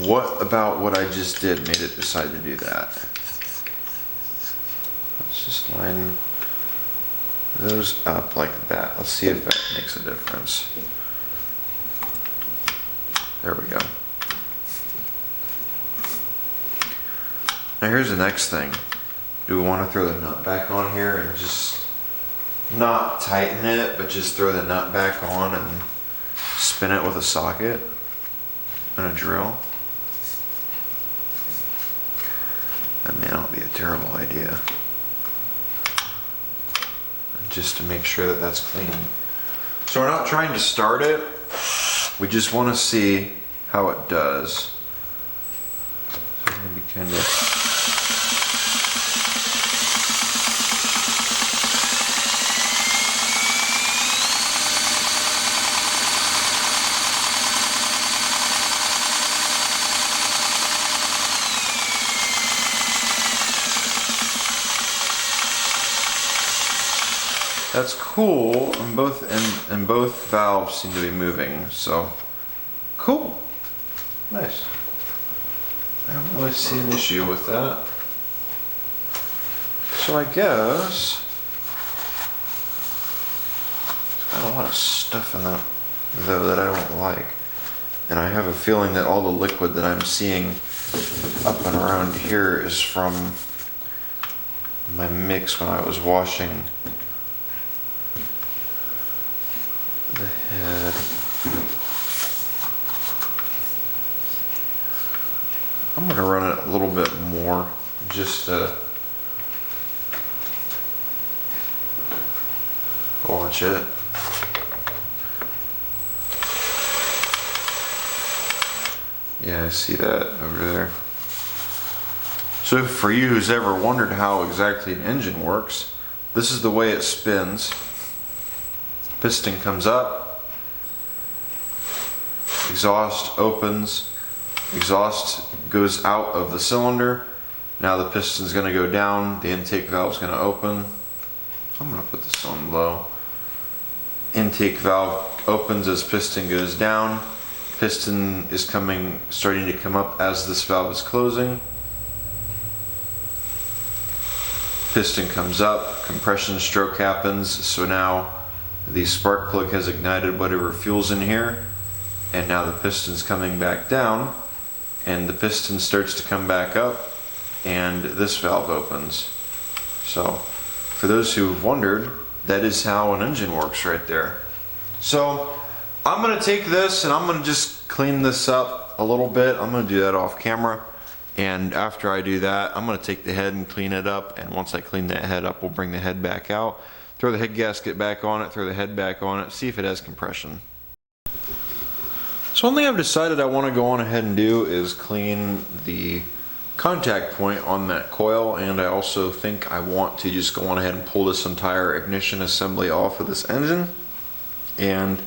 What about what I just did made it decide to do that? Let's just line those up like that. Let's see if that makes a difference. There we go. Now here's the next thing. Do we want to throw the nut back on here and just not tighten it, but just throw the nut back on and spin it with a socket and a drill? That may not be a terrible idea. Just to make sure that that's clean. So we're not trying to start it. We just want to see how it does. So I'm going to be kind of... That's cool, and both valves seem to be moving, so cool. Nice. I don't really see an issue with that. So I guess there's got a lot of stuff in that though that I don't like. And I have a feeling that all the liquid that I'm seeing up and around here is from my mix when I was washing the head. I'm going to run it a little bit more just to watch it. Yeah, I see that over there. So for you who's ever wondered how exactly an engine works, this is the way it spins. Piston comes up, exhaust opens, exhaust goes out of the cylinder. Now the piston's going to go down, the intake valve's going to open. I'm going to put this on low. Intake valve opens as piston goes down. Piston is starting to come up as this valve is closing. Piston comes up, compression stroke happens, so now the spark plug has ignited whatever fuel's in here, and now the piston's coming back down, and the piston starts to come back up, and this valve opens. So, for those who've wondered, that is how an engine works right there. So, I'm going to take this and I'm going to just clean this up a little bit. I'm going to do that off camera, and after I do that, I'm going to take the head and clean it up, and once I clean that head up, we'll bring the head back out. Throw the head gasket back on it, throw the head back on it, see if it has compression. So one thing I've decided I want to go on ahead and do is clean the contact point on that coil, and I also think I want to just go on ahead and pull this entire ignition assembly off of this engine. And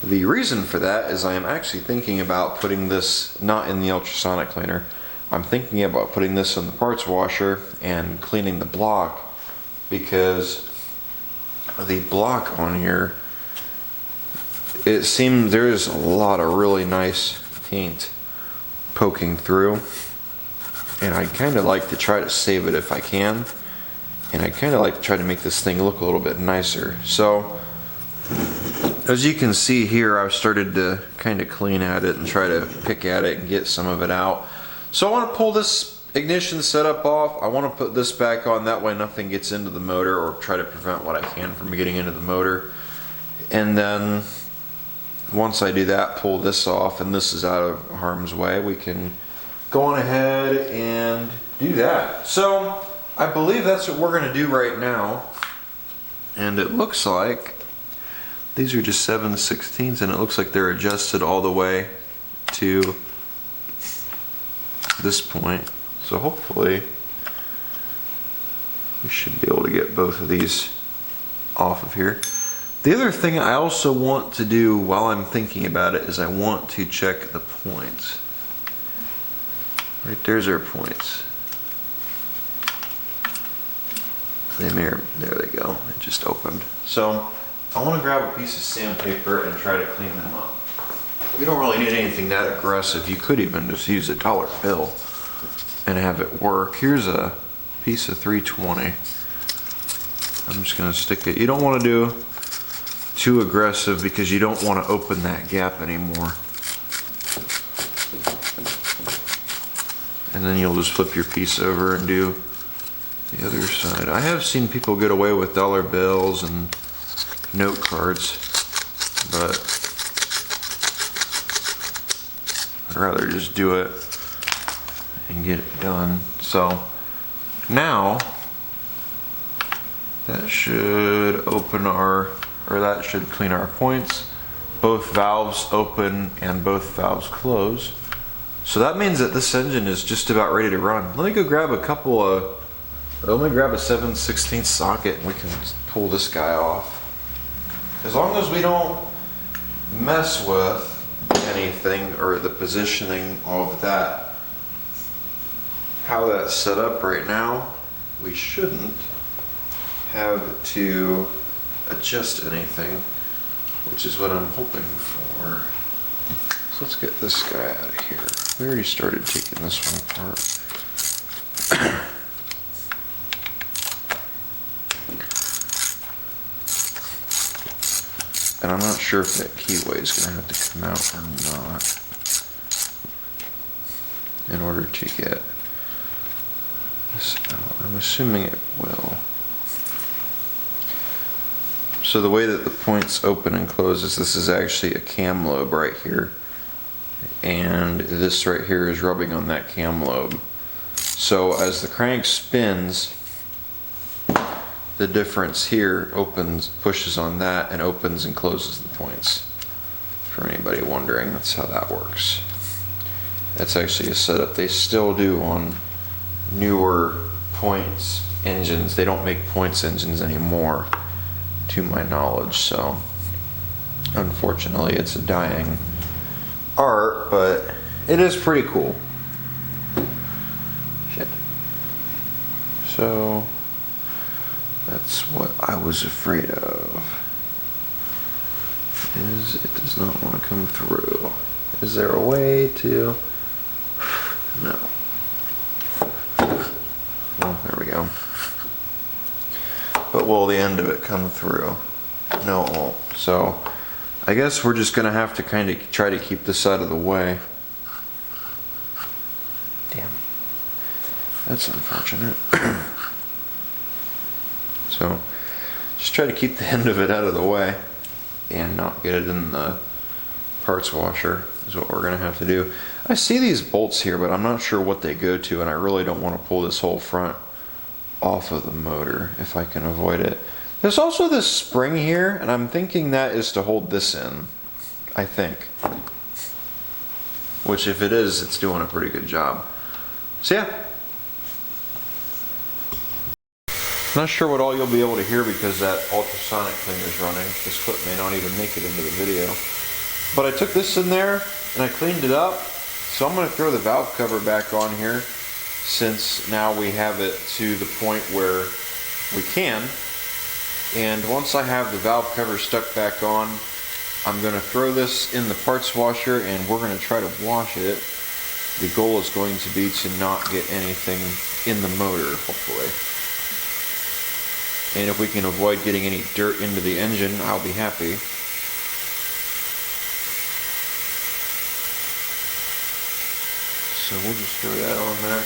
the reason for that is I am actually thinking about putting this not in the ultrasonic cleaner. I'm thinking about putting this in the parts washer and cleaning the block, because the block on here, it seems there's a lot of really nice paint poking through, and I kind of like to try to save it if I can. And I kind of like to try to make this thing look a little bit nicer. So as you can see here, I've started to kind of clean at it and try to pick at it and get some of it out. So I want to pull this ignition setup off. I want to put this back on, that way nothing gets into the motor, or try to prevent what I can from getting into the motor. And then once I do that, pull this off and this is out of harm's way, we can go on ahead and do that. So I believe that's what we're going to do right now. And it looks like these are just 7/16, and it looks like they're adjusted all the way to this point. So hopefully we should be able to get both of these off of here. The other thing I also want to do while I'm thinking about it is I want to check the points. Right there's our points. There they go. It just opened. So I want to grab a piece of sandpaper and try to clean them up. You don't really need anything that aggressive. You could even just use a dollar bill and have it work. Here's a piece of 320. I'm just going to stick it. You don't want to do too aggressive because you don't want to open that gap anymore. And then you'll just flip your piece over and do the other side. I have seen people get away with dollar bills and note cards, but I'd rather just do it and get it done. So now that should open that should clean our points. Both valves open and both valves close. So that means that this engine is just about ready to run. Let me go grab a 7/16 socket and we can pull this guy off. As long as we don't mess with anything or the positioning of that, how that's set up right now, we shouldn't have to adjust anything, which is what I'm hoping for. So let's get this guy out of here. We already started taking this one apart. And I'm not sure if that keyway is going to have to come out or not in order to get this out. I'm assuming it will. So the way that the points open and close is this is actually a cam lobe right here. And this right here is rubbing on that cam lobe. So as the crank spins, the difference here pushes on that and opens and closes the points. For anybody wondering, that's how that works. That's actually a setup they still do on newer points engines. They don't make points engines anymore, to my knowledge, so unfortunately it's a dying art, but it is pretty cool. Shit. So that's what I was afraid of, is it does not want to come through. Is there a way to? No. Well, there we go. But will the end of it come through? No, it won't. So I guess we're just gonna have to kind of try to keep this out of the way. Damn. That's unfortunate. So just try to keep the end of it out of the way and not get it in the parts washer is what we're gonna have to do. I see these bolts here, but I'm not sure what they go to, and I really don't want to pull this whole front off of the motor if I can avoid it. There's also this spring here, and I'm thinking that is to hold this in, I think. Which if it is, it's doing a pretty good job. So yeah. Not sure what all you'll be able to hear because that ultrasonic thing is running. This clip may not even make it into the video. But I took this in there and I cleaned it up. So I'm going to throw the valve cover back on here, since now we have it to the point where we can. And once I have the valve cover stuck back on, I'm going to throw this in the parts washer and we're going to try to wash it. The goal is going to be to not get anything in the motor, hopefully. And if we can avoid getting any dirt into the engine, I'll be happy. So we'll just throw that on there.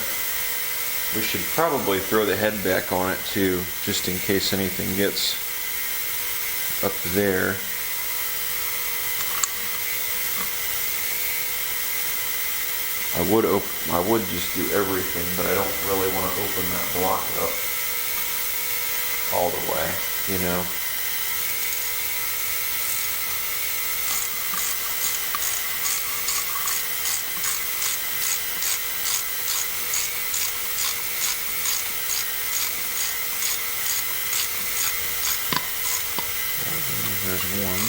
We should probably throw the head back on it too, just in case anything gets up there. I would just do everything, but I don't really want to open that block up all the way, you know. There's one.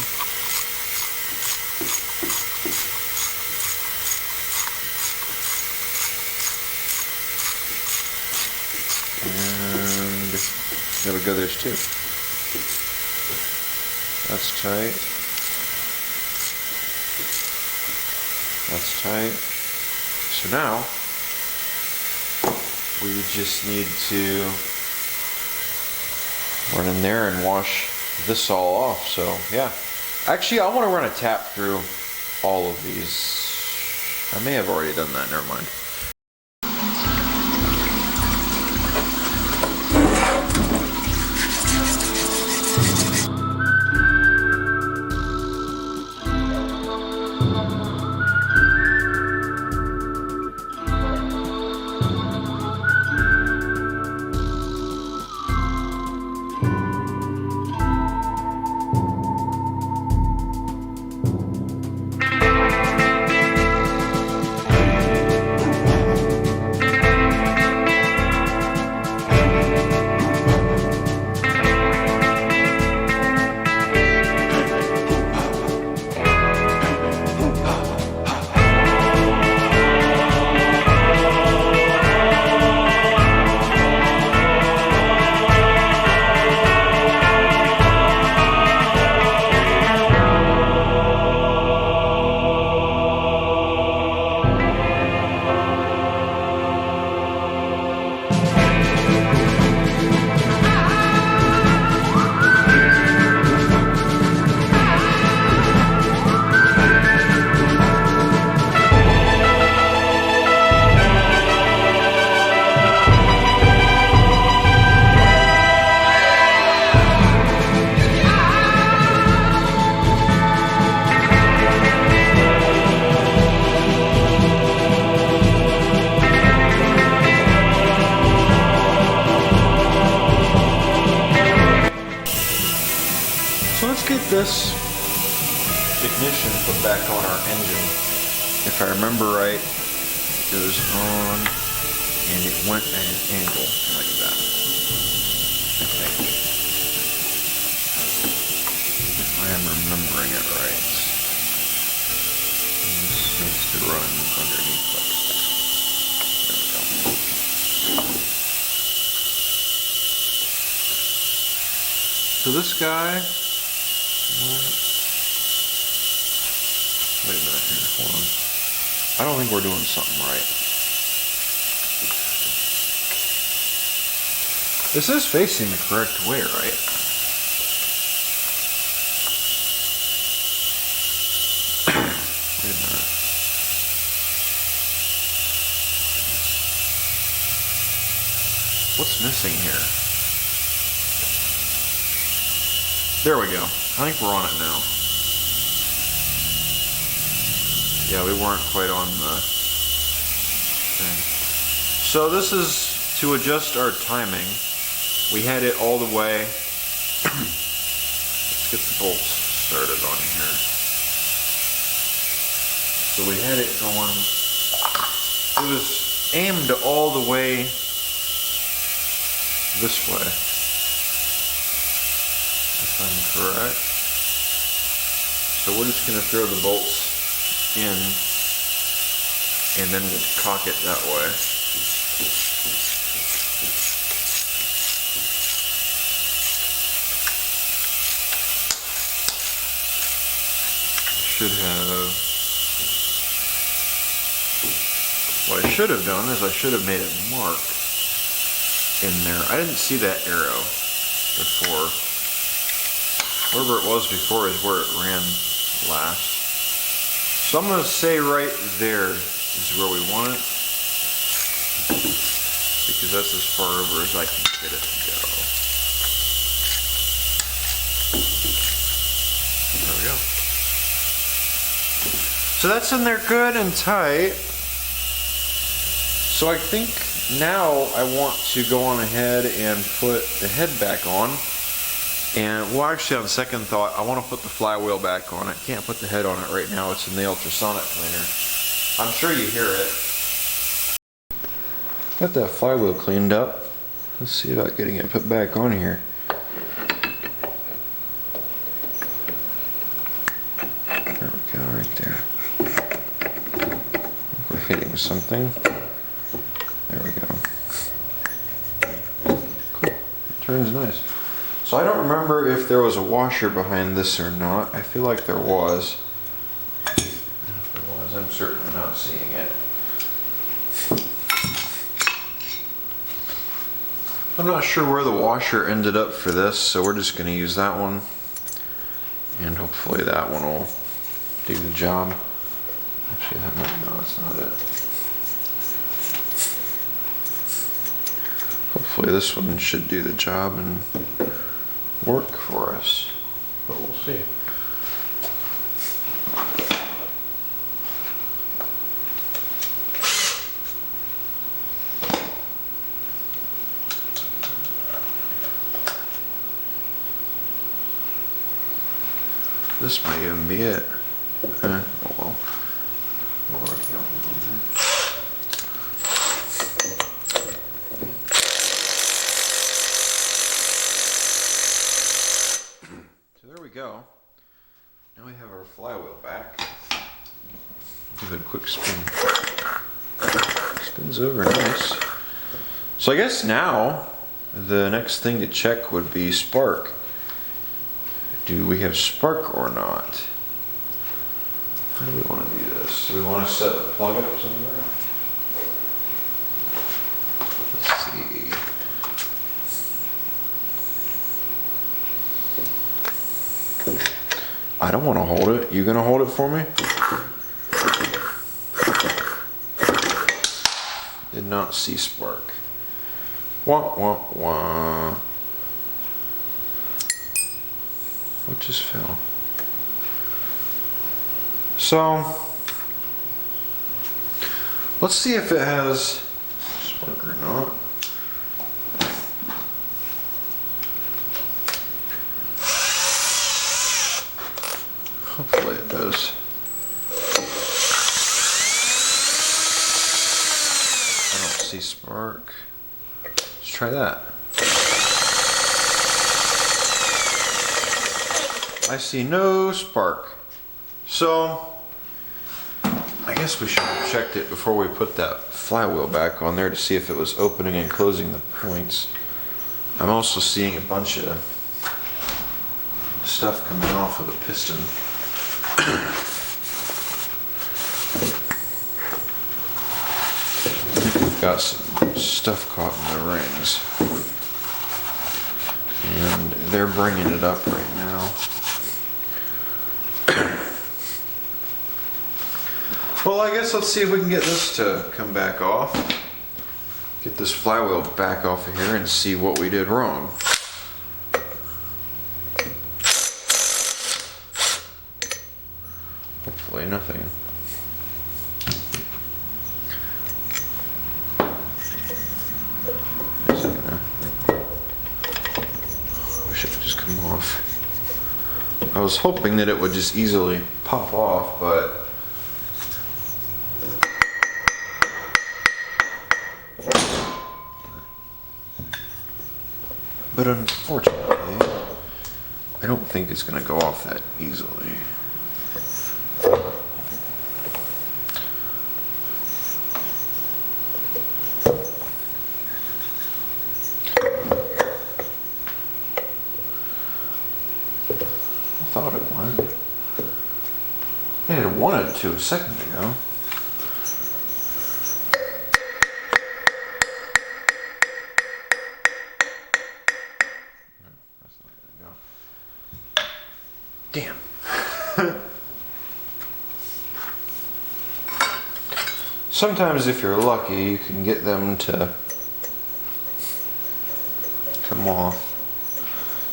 And there we go, there's two. That's tight. That's tight. So now, we just need to run in there and wash this all off. So yeah, actually I want to run a tap through all of these. I may have already done that, never mind. So let's get this ignition put back on our engine. If I remember right, it goes on and it went at an angle like that, I think. If I am remembering it right. This needs to run underneath like this. There we go. So this guy, wait a minute here, hold on. I don't think we're doing something right. This is facing the correct way, right? Wait a minute. What's missing here? There we go. I think we're on it now. Yeah, we weren't quite on the thing. So this is to adjust our timing. We had it all the way. Let's get the bolts started on here. So we had it going. It was aimed all the way this way, if I'm correct. So we're just going to throw the bolts in and then we'll cock it that way. What I should have done is I should have made a mark in there. I didn't see that arrow. before. Wherever it was before is where it ran last. So I'm going to say right there is where we want it, because that's as far over as I can get it to go. There we go. So that's in there good and tight. So I think now I want to go on ahead and put the head back on. And well, actually on second thought, I want to put the flywheel back on. I can't put the head on it right now. It's in the ultrasonic cleaner. I'm sure you hear it. Got that flywheel cleaned up. Let's see about getting it put back on here. There we go, right there. We're hitting something. There we go. Cool. It turns nice. So I don't remember if there was a washer behind this or not. I feel like there was. If there was, I'm certainly not seeing it. I'm not sure where the washer ended up for this, so we're just going to use that one. And hopefully that one will do the job. Actually, that might, no, that's not it. Hopefully this one should do the job and work for us, but we'll see. This might even be it. Oh well. Go. Now we have our flywheel back. Give it a quick spin. Spins over nice. So I guess now the next thing to check would be spark. Do we have spark or not? How do we want to do this? Do we want to set the plug up somewhere? Let's see. I don't want to hold it. You gonna hold it for me? Did not see spark. Wah, wah, wah. What just fell? So, let's see if it has spark or not. Hopefully it does. I don't see spark. Let's try that. I see no spark. So, I guess we should have checked it before we put that flywheel back on there to see if it was opening and closing the points. I'm also seeing a bunch of stuff coming off of the piston. We've got some stuff caught in the rings, and they're bringing it up right now. Well, I guess let's see if we can get this to come back off. Get this flywheel back off of here and see what we did wrong. Hopefully nothing. Is it gonna... I wish it would just come off. I was hoping that it would just easily pop off, but unfortunately, I don't think it's going to go off that easily. I thought it would. Yeah, it wanted to a second ago. Sometimes if you're lucky, you can get them to come off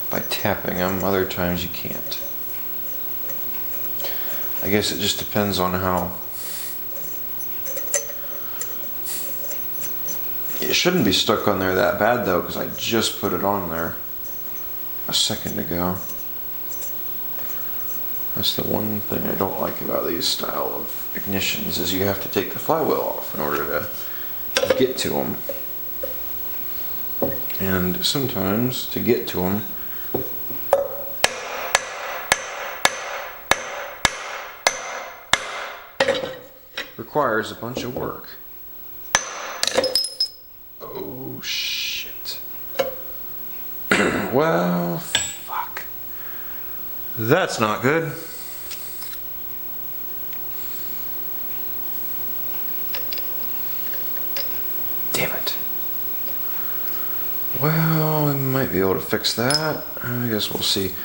by tapping them. Other times you can't. I guess it just depends on how. It shouldn't be stuck on there that bad though, because I just put it on there a second ago. That's the one thing I don't like about these style of ignitions, is you have to take the flywheel off in order to get to them. And sometimes to get to them, requires a bunch of work. Oh shit. Well, fuck. That's not good. Damn it. Well, we might be able to fix that. I guess we'll see.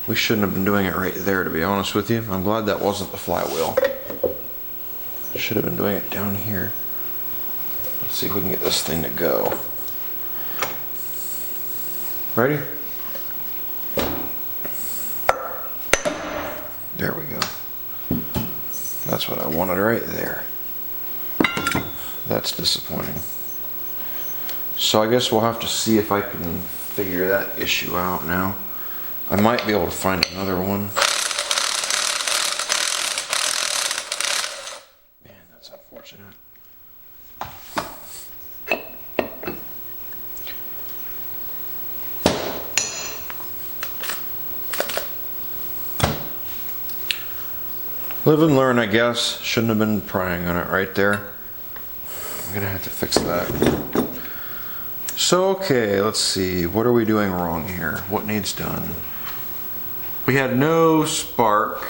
We shouldn't have been doing it right there, to be honest with you. I'm glad that wasn't the flywheel. Should have been doing it down here. Let's see if we can get this thing to go. Ready? There we go. That's what I wanted right there. That's disappointing. So I guess we'll have to see if I can figure that issue out now. I might be able to find another one. Man, that's unfortunate. Live and learn, I guess. Shouldn't have been prying on it right there. I'm gonna have to fix that. So, okay, let's see. What are we doing wrong here? What needs done? We had no spark.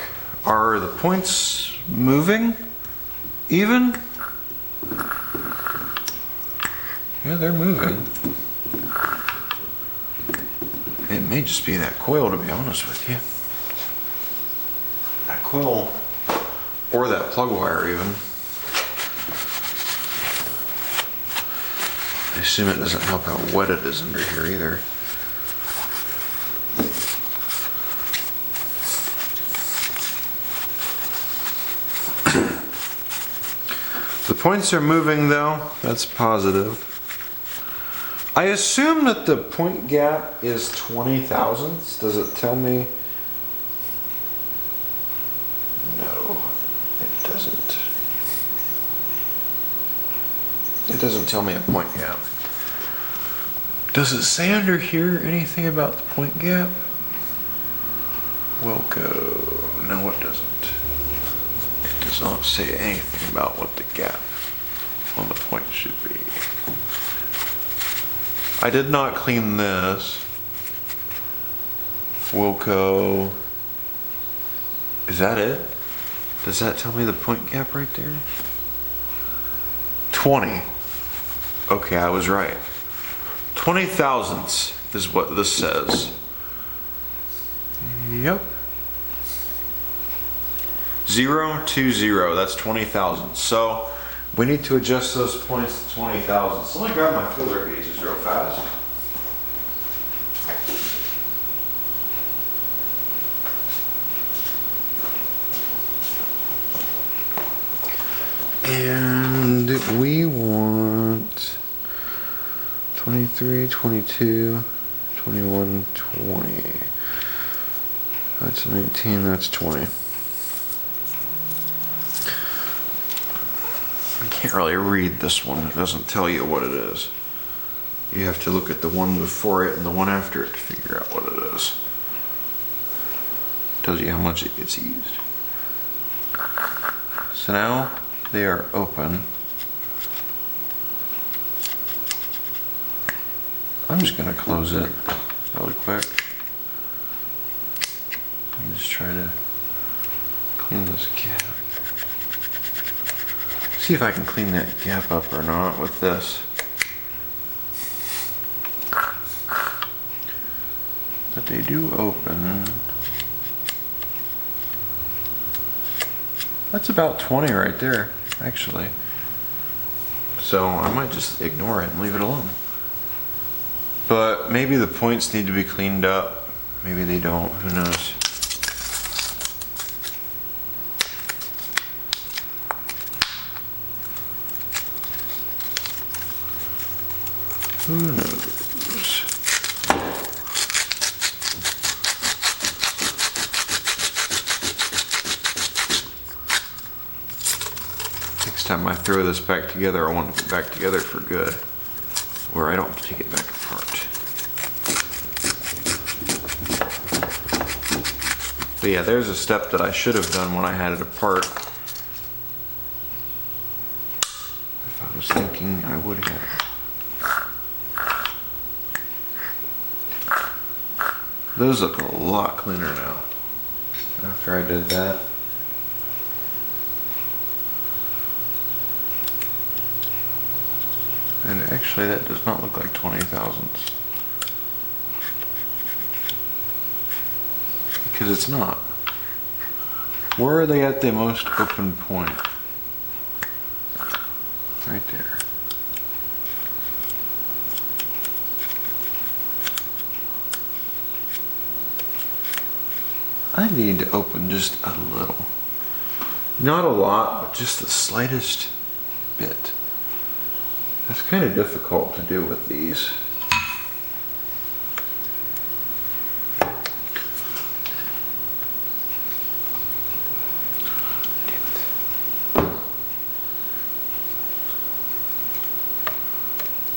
Are the points moving? Even? Yeah, they're moving. It may just be that coil, to be honest with you. That coil, or that plug wire even. I assume it doesn't help how wet it is under here either. The points are moving though, that's positive. I assume that the point gap is 20 thousandths. Does it tell me? No, it doesn't. It doesn't tell me a point gap. Does it say under here anything about the point gap? Wilco. No, it doesn't. It does not say anything about what the gap on the point should be. I did not clean this. Wilco. Is that it? Does that tell me the point gap right there? 20. Okay, I was right. 20 thousandths is what this says. Yep. 020, that's 20 thousandths. So we need to adjust those points to 20 thousandths. Let me grab my filler gauges real fast. And we want 23, 22, 21, 20. That's 19, that's 20. I can't really read this one. It doesn't tell you what it is. You have to look at the one before it and the one after it to figure out what it is. It tells you how much it gets used. So now they are open. I'm just gonna close it really quick. And just try to clean this gap. See if I can clean that gap up or not with this. But they do open. That's about 20 right there, actually. So I might just ignore it and leave it alone. But maybe the points need to be cleaned up. Maybe they don't, who knows. Who knows? Next time I throw this back together, I want to get back together for good, where I don't have to take it back apart. But yeah, there's a step that I should have done when I had it apart. If I was thinking I would have. Those look a lot cleaner now after I did that. And actually that does not look like 20 thousandths. Because it's not. Where are they at the most open point? Right there. I need to open just a little. Not a lot, but just the slightest bit. That's kind of difficult to do with these.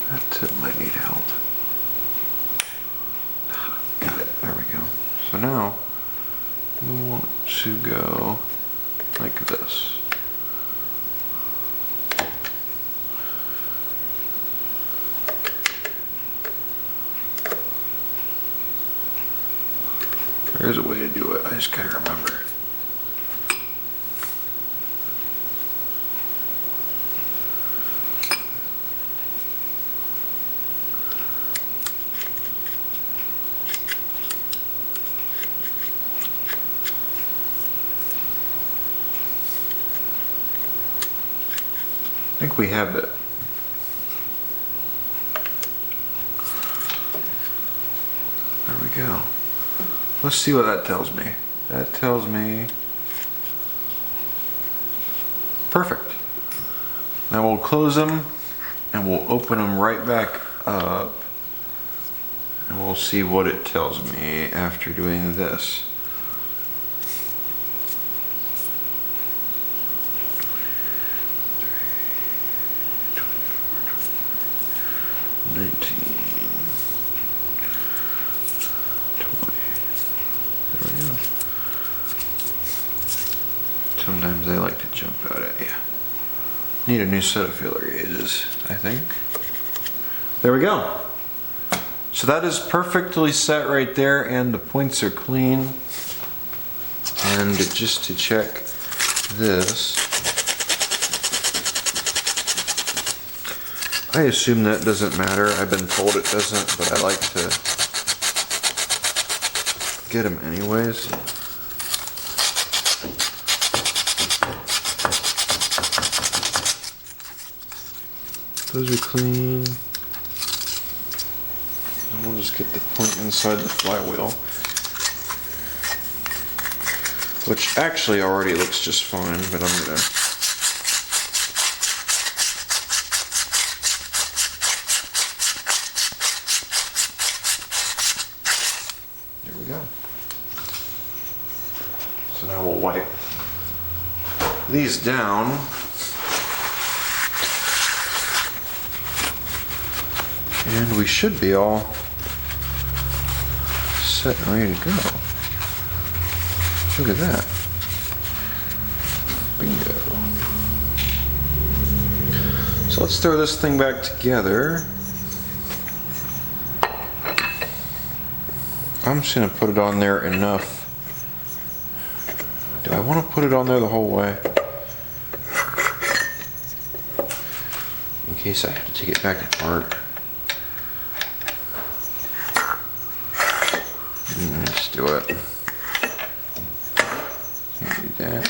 That tip might need help. Got it, there we go. So now, we want to go like this. There's a way to do it, I just gotta remember. I think we have it. There we go. Let's see what that tells me. That tells me perfect. Now we'll close them and we'll open them right back up and we'll see what it tells me after doing this. Sometimes they like to jump out at you. Need a new set of feeler gauges, I think. There we go. So that is perfectly set right there and the points are clean. And just to check this, I assume that doesn't matter. I've been told it doesn't, but I like to get them anyways. Those are clean. And we'll just get the point inside the flywheel, which actually already looks just fine, but I'm gonna there we go. So now we'll wipe these down. And we should be all set and ready to go. Look at that. Bingo. So let's throw this thing back together. I'm just going to put it on there enough. Do I want to put it on there the whole way? In case I have to take it back apart. Let's do it. Can't do that.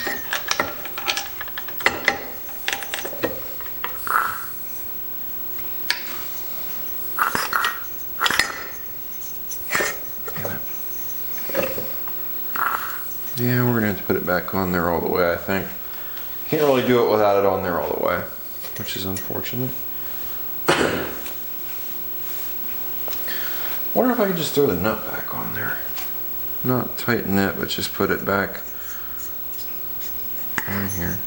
Yeah, we're gonna have to put it back on there all the way, I think. Can't really do it without it on there all the way, which is unfortunate. Wonder if I could just throw the nut back on there. Not tighten it, but just put it back on here.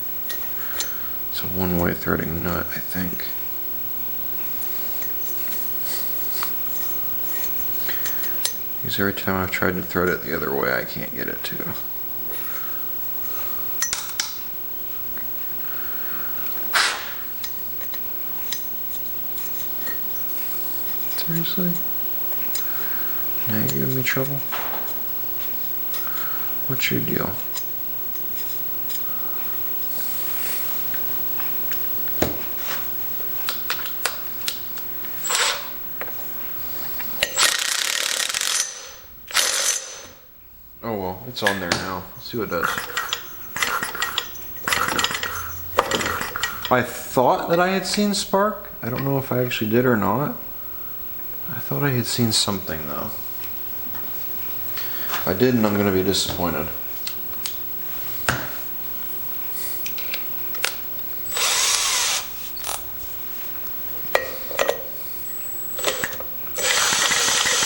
It's a one-way threading nut, I think. Because every time I've tried to thread it the other way, I can't get it to. Seriously? Now you're giving me trouble? What's your deal? Oh well, it's on there now. Let's see what it does. I thought that I had seen spark. I don't know if I actually did or not. I thought I had seen something though. If I didn't, I'm going to be disappointed.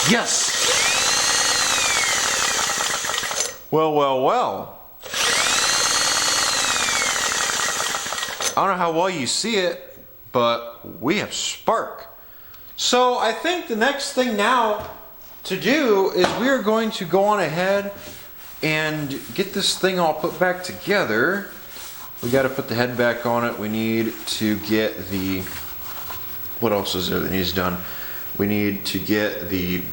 Yes! Well, well, well. I don't know how well you see it, but we have spark. So I think the next thing now to do is we are going to go on ahead and get this thing all put back together. We got to put the head back on it. We need to get the, what else is there that needs done? We need to get the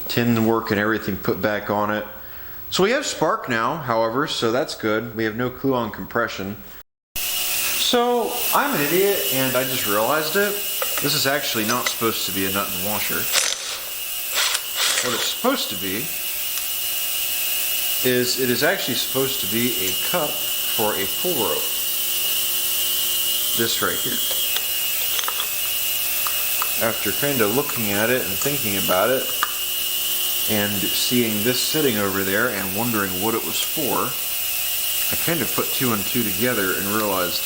tin work and everything put back on it. So we have spark now, however, so that's good. We have no clue on compression. So I'm an idiot and I just realized it. This is actually not supposed to be a nut and washer. What it's supposed to be is it is actually supposed to be a cup for a pull rope. This right here. After kind of looking at it and thinking about it and seeing this sitting over there and wondering what it was for, I kind of put two and two together and realized,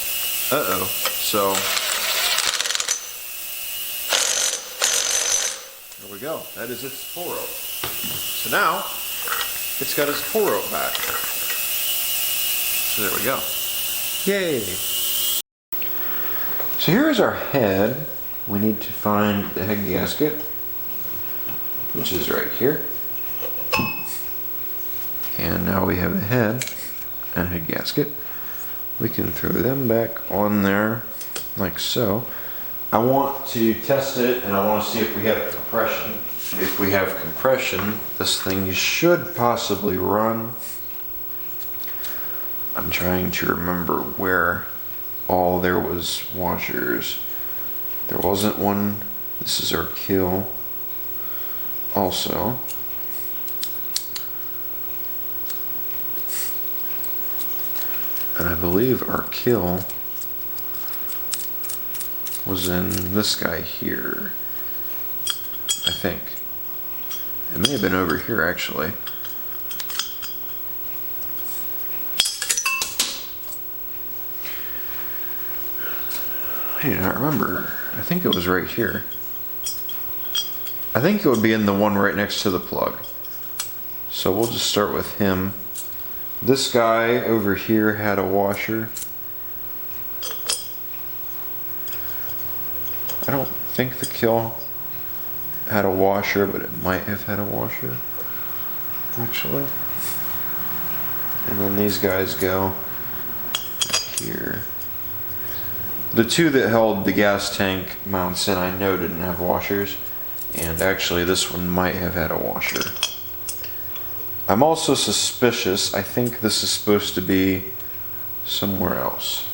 uh-oh, so there we go. That is its pull rope. So now it's got its pull rope back. So there we go. Yay! So here's our head. We need to find the head gasket, which is right here. And now we have the head and head gasket. We can throw them back on there like so. I want to test it and I want to see if we have compression. If we have compression, this thing should possibly run. I'm trying to remember where all there was washers. There wasn't one. This is our kill also. And I believe our kill was in this guy here. I think. It may have been over here actually. I do not remember. I think it was right here. I think it would be in the one right next to the plug. So we'll just start with him. This guy over here had a washer. I don't think the kill had a washer, but it might have had a washer, actually. And then these guys go here. The two that held the gas tank mounts in, I know didn't have washers, and actually this one might have had a washer. I'm also suspicious. I think this is supposed to be somewhere else.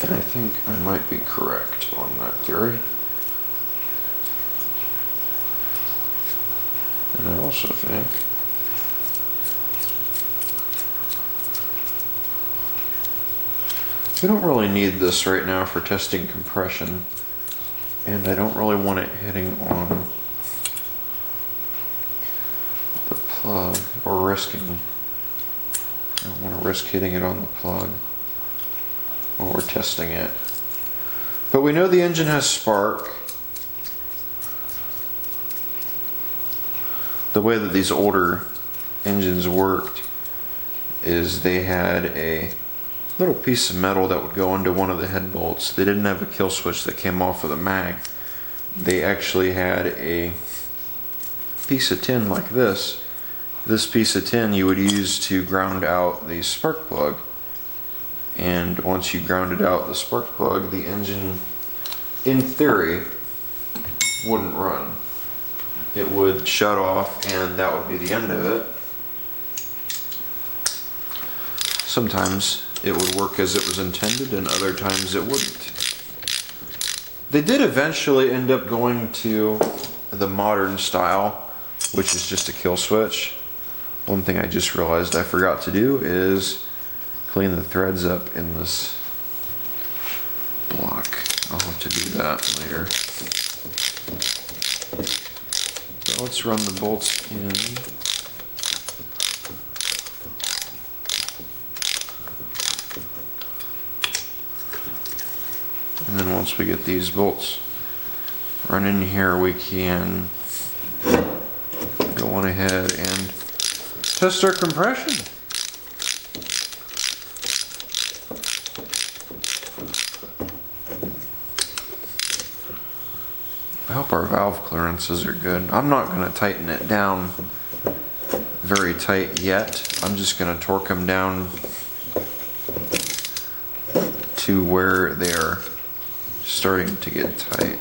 And I think I might be correct on that theory. And I also think we don't really need this right now for testing compression. And I don't really want it hitting on the plug, or risking. I don't want to risk hitting it on the plug while we're testing it. But we know the engine has spark. The way that these older engines worked is they had a little piece of metal that would go into one of the head bolts. They didn't have a kill switch that came off of the mag. They actually had a piece of tin like this. This piece of tin you would use to ground out the spark plug. And once you grounded out the spark plug, the engine, in theory, wouldn't run. It would shut off and that would be the end of it. Sometimes it would work as it was intended and other times it wouldn't. They did eventually end up going to the modern style, which is just a kill switch. One thing I just realized I forgot to do is clean the threads up in this block. I'll have to do that later. So let's run the bolts in. And then once we get these bolts run in here, we can go on ahead and test our compression. I hope our valve clearances are good. I'm not going to tighten it down very tight yet. I'm just going to torque them down to where they're starting to get tight.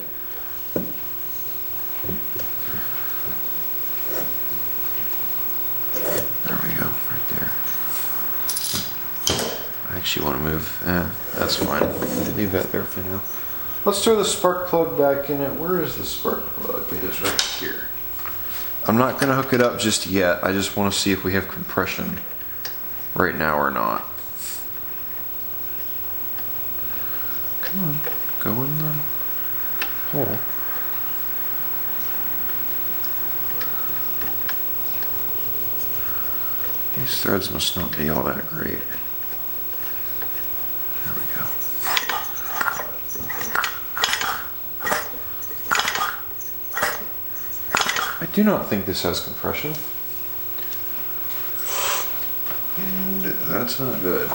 There we go, right there. I actually want to move. That's fine. Leave that there for now. Let's throw the spark plug back in it. Where is the spark plug? It is right here. I'm not going to hook it up just yet. I just want to see if we have compression right now or not. Come on, go in the hole. These threads must not be all that great. There we go. I do not think this has compression. And that's not good.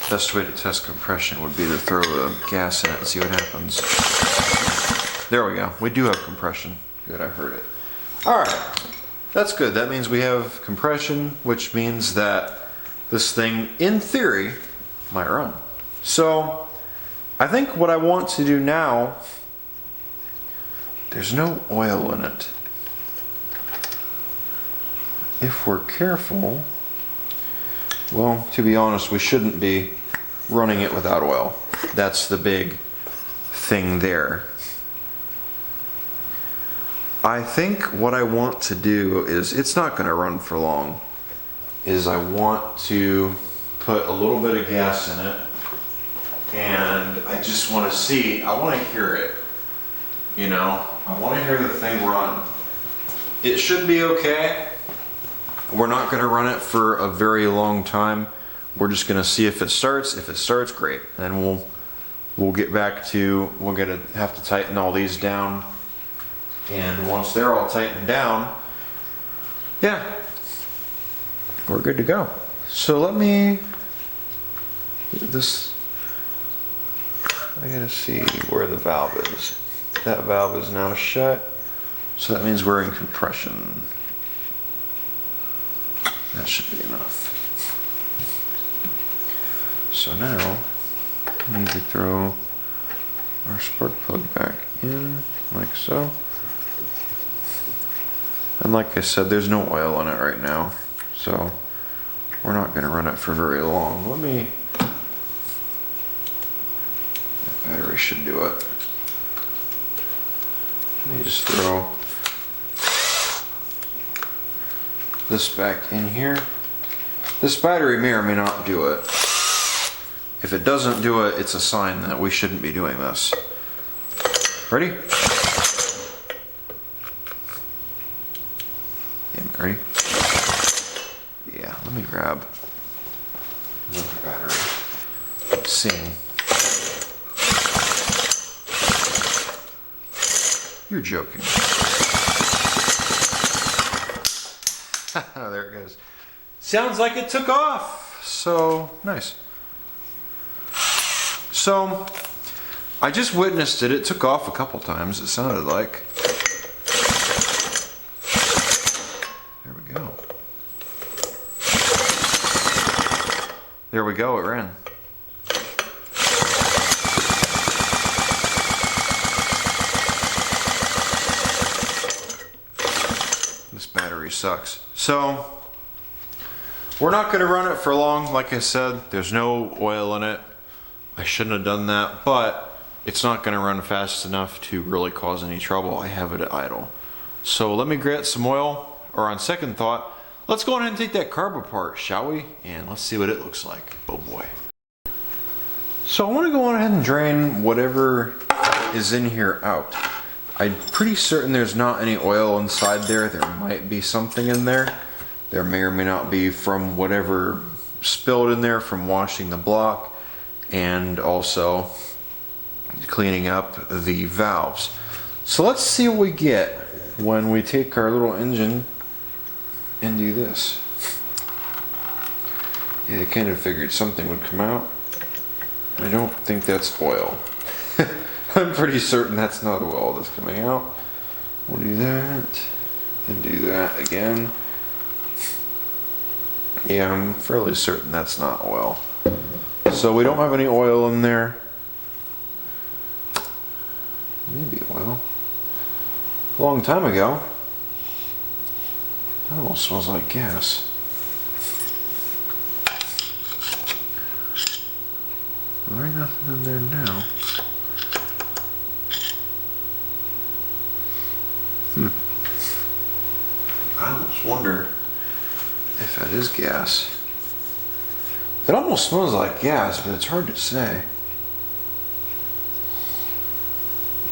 Best way to test compression would be to throw the gas in it and see what happens. There we go. We do have compression. Good, I heard it. Alright, that's good. That means we have compression, which means that this thing, in theory, might run. So, I think what I want to do now, there's no oil in it. If we're careful, well, to be honest, we shouldn't be running it without oil. That's the big thing there. I think what I want to do is, it's not going to run for long, is I want to put a little bit of gas in it, and I just want to see, I want to hear it, you know, I want to hear the thing run. It should be okay. We're not going to run it for a very long time. We're just going to see if it starts. If it starts, great. Then we'll get back to, have to tighten all these down. And once they're all tightened down, yeah, we're good to go. So let me get this. I gotta see where the valve is. That valve is now shut, so that means we're in compression. That should be enough. So now we need to throw our spark plug back in, like so. And like I said, there's no oil in it right now, so we're not going to run it for very long. That battery should do it. Let me just throw this back in here. This battery may or may not do it. If it doesn't do it, it's a sign that we shouldn't be doing this. Ready? Damn it, ready? Yeah, let me grab another battery. Sing. You're joking. There it goes. Sounds like it took off. So, nice. So, I just witnessed it. It took off a couple times, it sounded like. There we go. There we go, it ran. This battery sucks. So, we're not going to run it for long. Like I said, there's no oil in it. I shouldn't have done that, but it's not going to run fast enough to really cause any trouble. I have it at idle. So let me get some oil, or on second thought, let's go ahead and take that carb apart, shall we? And let's see what it looks like. Oh boy. So I want to go on ahead and drain whatever is in here out. I'm pretty certain there's not any oil inside there. There might be something in there. There may or may not be from whatever spilled in there from washing the block and also cleaning up the valves. So let's see what we get when we take our little engine and do this. Yeah, I kind of figured something would come out. I don't think that's oil. I'm pretty certain that's not oil that's coming out. We'll do that and do that again. Yeah, I'm fairly certain that's not oil. So we don't have any oil in there. Maybe oil. A long time ago. That almost smells like gas. Well, there ain't nothing in there now. I almost wonder if that is gas. It almost smells like gas, but it's hard to say.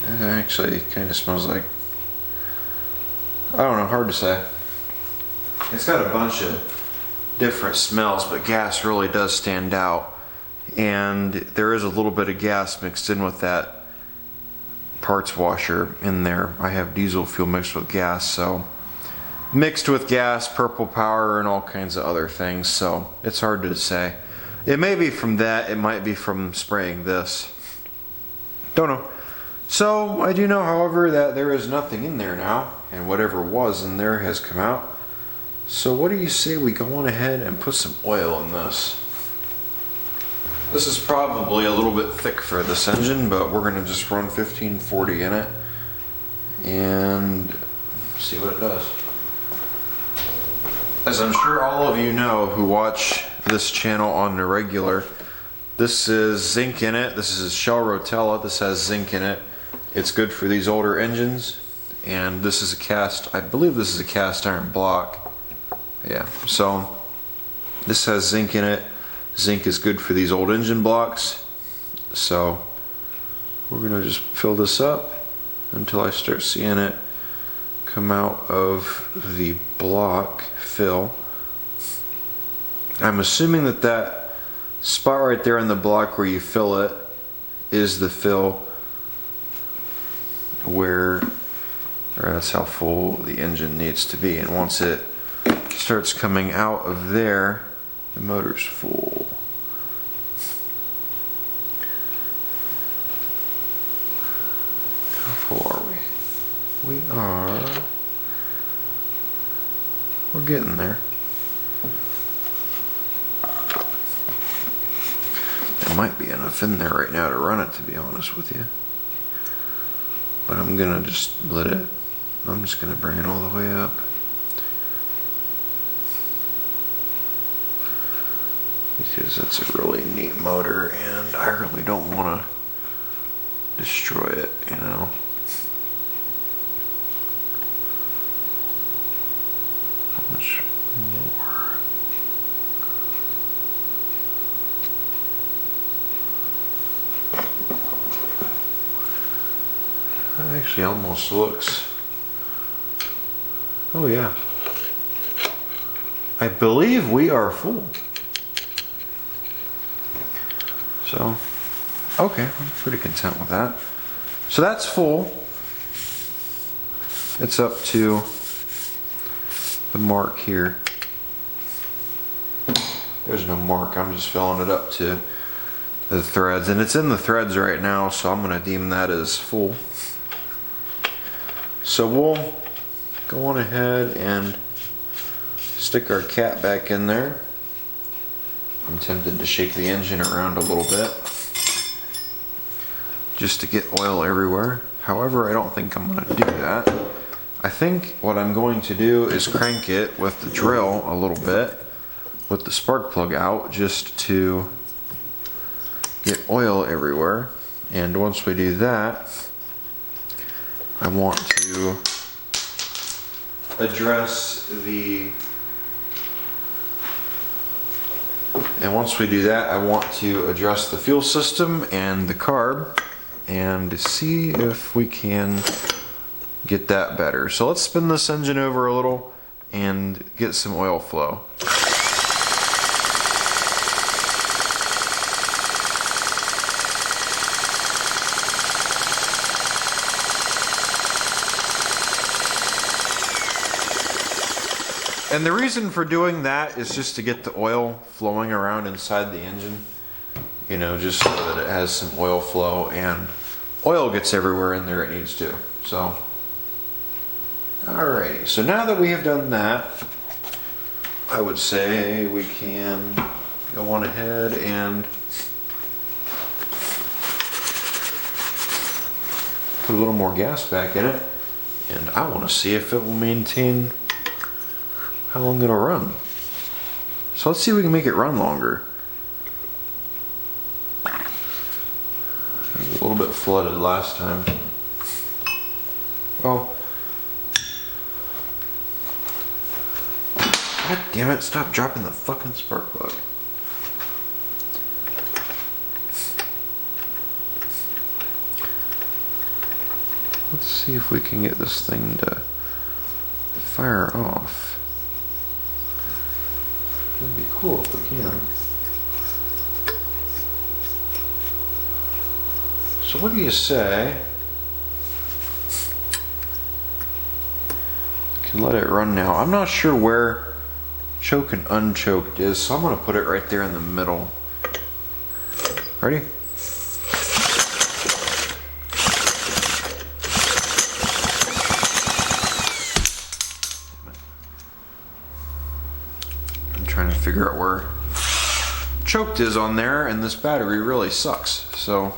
It actually kind of smells like, I don't know, hard to say. It's got a bunch of different smells, but gas really does stand out. And there is a little bit of gas mixed in with that parts washer in there. I have diesel fuel mixed with gas, so mixed with gas, purple power, and all kinds of other things, so it's hard to say. It may be from that, it might be from spraying this. Don't know. So, I do know, however, that there is nothing in there now, and whatever was in there has come out. So what do you say we go on ahead and put some oil in this? This is probably a little bit thick for this engine, but we're going to just run 1540 in it and see what it does. As I'm sure all of you know who watch this channel on the regular, this is zinc in it. This is Shell Rotella. This has zinc in it. It's good for these older engines. And this is a cast, I believe this is a cast iron block. Yeah, so this has zinc in it. Zinc is good for these old engine blocks. So we're gonna just fill this up until I start seeing it come out of the block fill. I'm assuming that that spot right there in the block where you fill it is the fill where, or that's how full the engine needs to be. And once it starts coming out of there, the motor's full. How full are we? We're getting there. There might be enough in there right now to run it, to be honest with you. But I'm gonna just let it, I'm just gonna bring it all the way up. Because that's a really neat motor and I really don't want to destroy it, you know. How much more? Actually almost looks. Oh yeah. I believe we are full. So, okay, I'm pretty content with that. So that's full. It's up to the mark here. There's no mark, I'm just filling it up to the threads. And it's in the threads right now, so I'm gonna deem that as full. So we'll go on ahead and stick our cat back in there. I'm tempted to shake the engine around a little bit just to get oil everywhere. However, I don't think I'm going to do that. I think what I'm going to do is crank it with the drill a little bit with the spark plug out just to get oil everywhere. And once we do that, I want to address the fuel system and the carb and see if we can get that better. So let's spin this engine over a little and get some oil flow. And the reason for doing that is just to get the oil flowing around inside the engine, you know, just so that it has some oil flow and oil gets everywhere in there it needs to. So, alrighty, so now that we have done that, I would say we can go on ahead and put a little more gas back in it, and I want to see if it will maintain how long it'll run. So let's see if we can make it run longer. It was a little bit flooded last time. Oh. God damn it, stop dropping the fucking spark plug. Let's see if we can get this thing to fire off. It'd be cool if we can. So what do you say? I can let it run now. I'm not sure where choke and unchoked is, so I'm going to put it right there in the middle. Ready? Trying to figure out where choked is on there, and this battery really sucks, so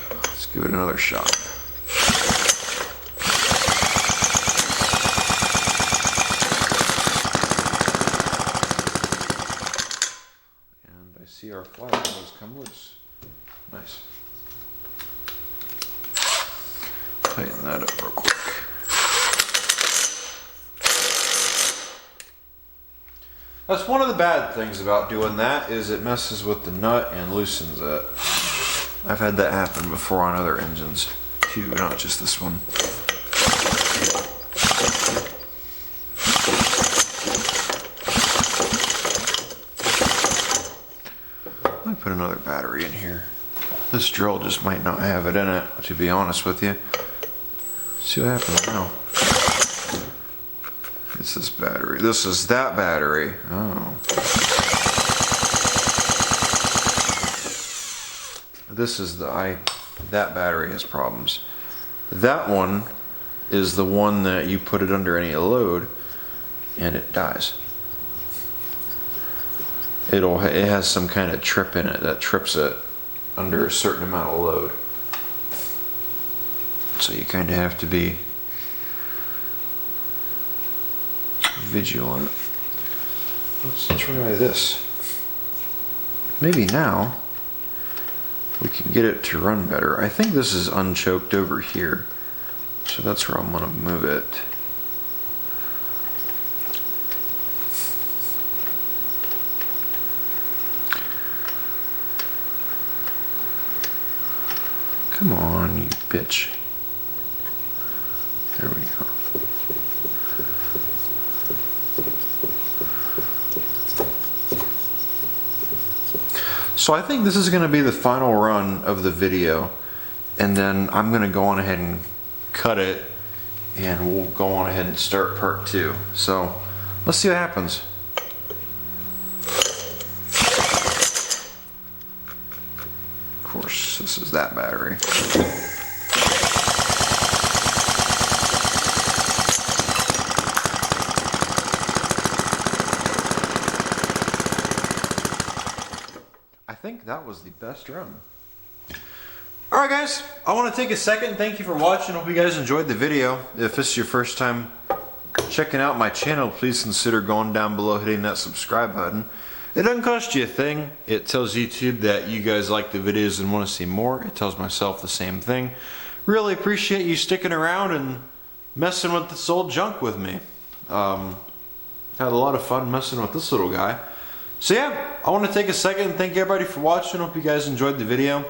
let's give it another shot. And I see our fly has come loose. Nice. Tighten that up real quick. That's one of the bad things about doing that, is it messes with the nut and loosens it. I've had that happen before on other engines too, not just this one. Let me put another battery in here. This drill just might not have it in it, to be honest with you. See what happens now. It's this battery. This is that battery. Oh. This is that battery has problems. That one is the one that you put it under any load and it dies. It has some kind of trip in it that trips it under a certain amount of load. So you kind of have to be vigilant. Let's try this. Maybe now we can get it to run better. I think this is unchoked over here, so that's where I'm going to move it. Come on, you bitch. There we go. So I think this is going to be the final run of the video, and then I'm going to go on ahead and cut it, and we'll go on ahead and start part 2. So let's see what happens. Of course, this is that battery. I think that was the best run. Alright guys, I want to take a second. Thank you for watching. Hope you guys enjoyed the video. If this is your first time checking out my channel, please consider going down below, hitting that subscribe button. It doesn't cost you a thing. It tells YouTube that you guys like the videos and want to see more. It tells myself the same thing. Really appreciate you sticking around and messing with this old junk with me. Had a lot of fun messing with this little guy. So yeah, I want to take a second and thank everybody for watching. Hope you guys enjoyed the video.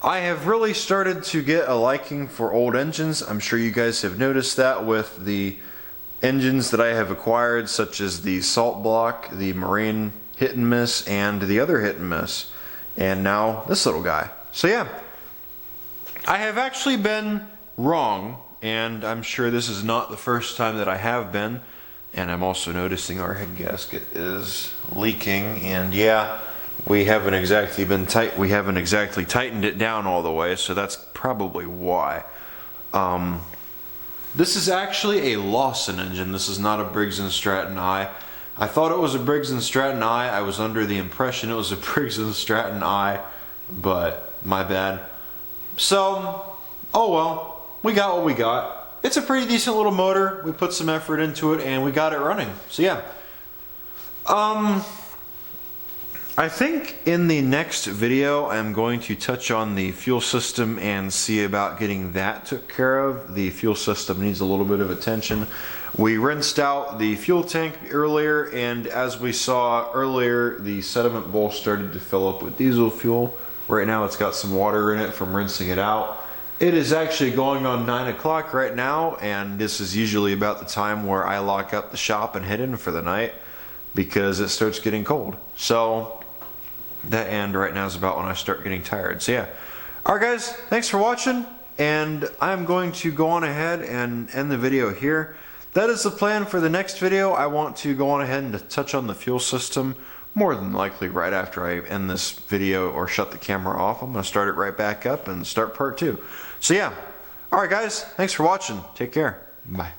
I have really started to get a liking for old engines. I'm sure you guys have noticed that with the engines that I have acquired, such as the Salt Block, the Marine Hit and Miss, and the other Hit and Miss, and now this little guy. So yeah, I have actually been wrong, and I'm sure this is not the first time that I have been. And I'm also noticing our head gasket is leaking, and yeah, we haven't exactly tightened it down all the way, so that's probably why. This is actually a Lawson engine. This is not a Briggs & Stratton I. I thought it was a Briggs & Stratton I was under the impression it was a Briggs & Stratton I, but my bad. So, oh well, we got what we got. It's a pretty decent little motor. We put some effort into it and we got it running. So yeah. I think in the next video I'm going to touch on the fuel system and see about getting that took care of. The fuel system needs a little bit of attention. We rinsed out the fuel tank earlier, and as we saw earlier, the sediment bowl started to fill up with diesel fuel. Right now it's got some water in it from rinsing it out. It is actually going on 9 o'clock right now, and this is usually about the time where I lock up the shop and head in for the night because it starts getting cold. So that end right now is about when I start getting tired. So yeah. Alright guys, thanks for watching, and I'm going to go on ahead and end the video here. That is the plan for the next video. I want to go on ahead and touch on the fuel system, more than likely right after I end this video or shut the camera off. I'm going to start it right back up and start part 2. So yeah. Alright guys, thanks for watching. Take care. Bye.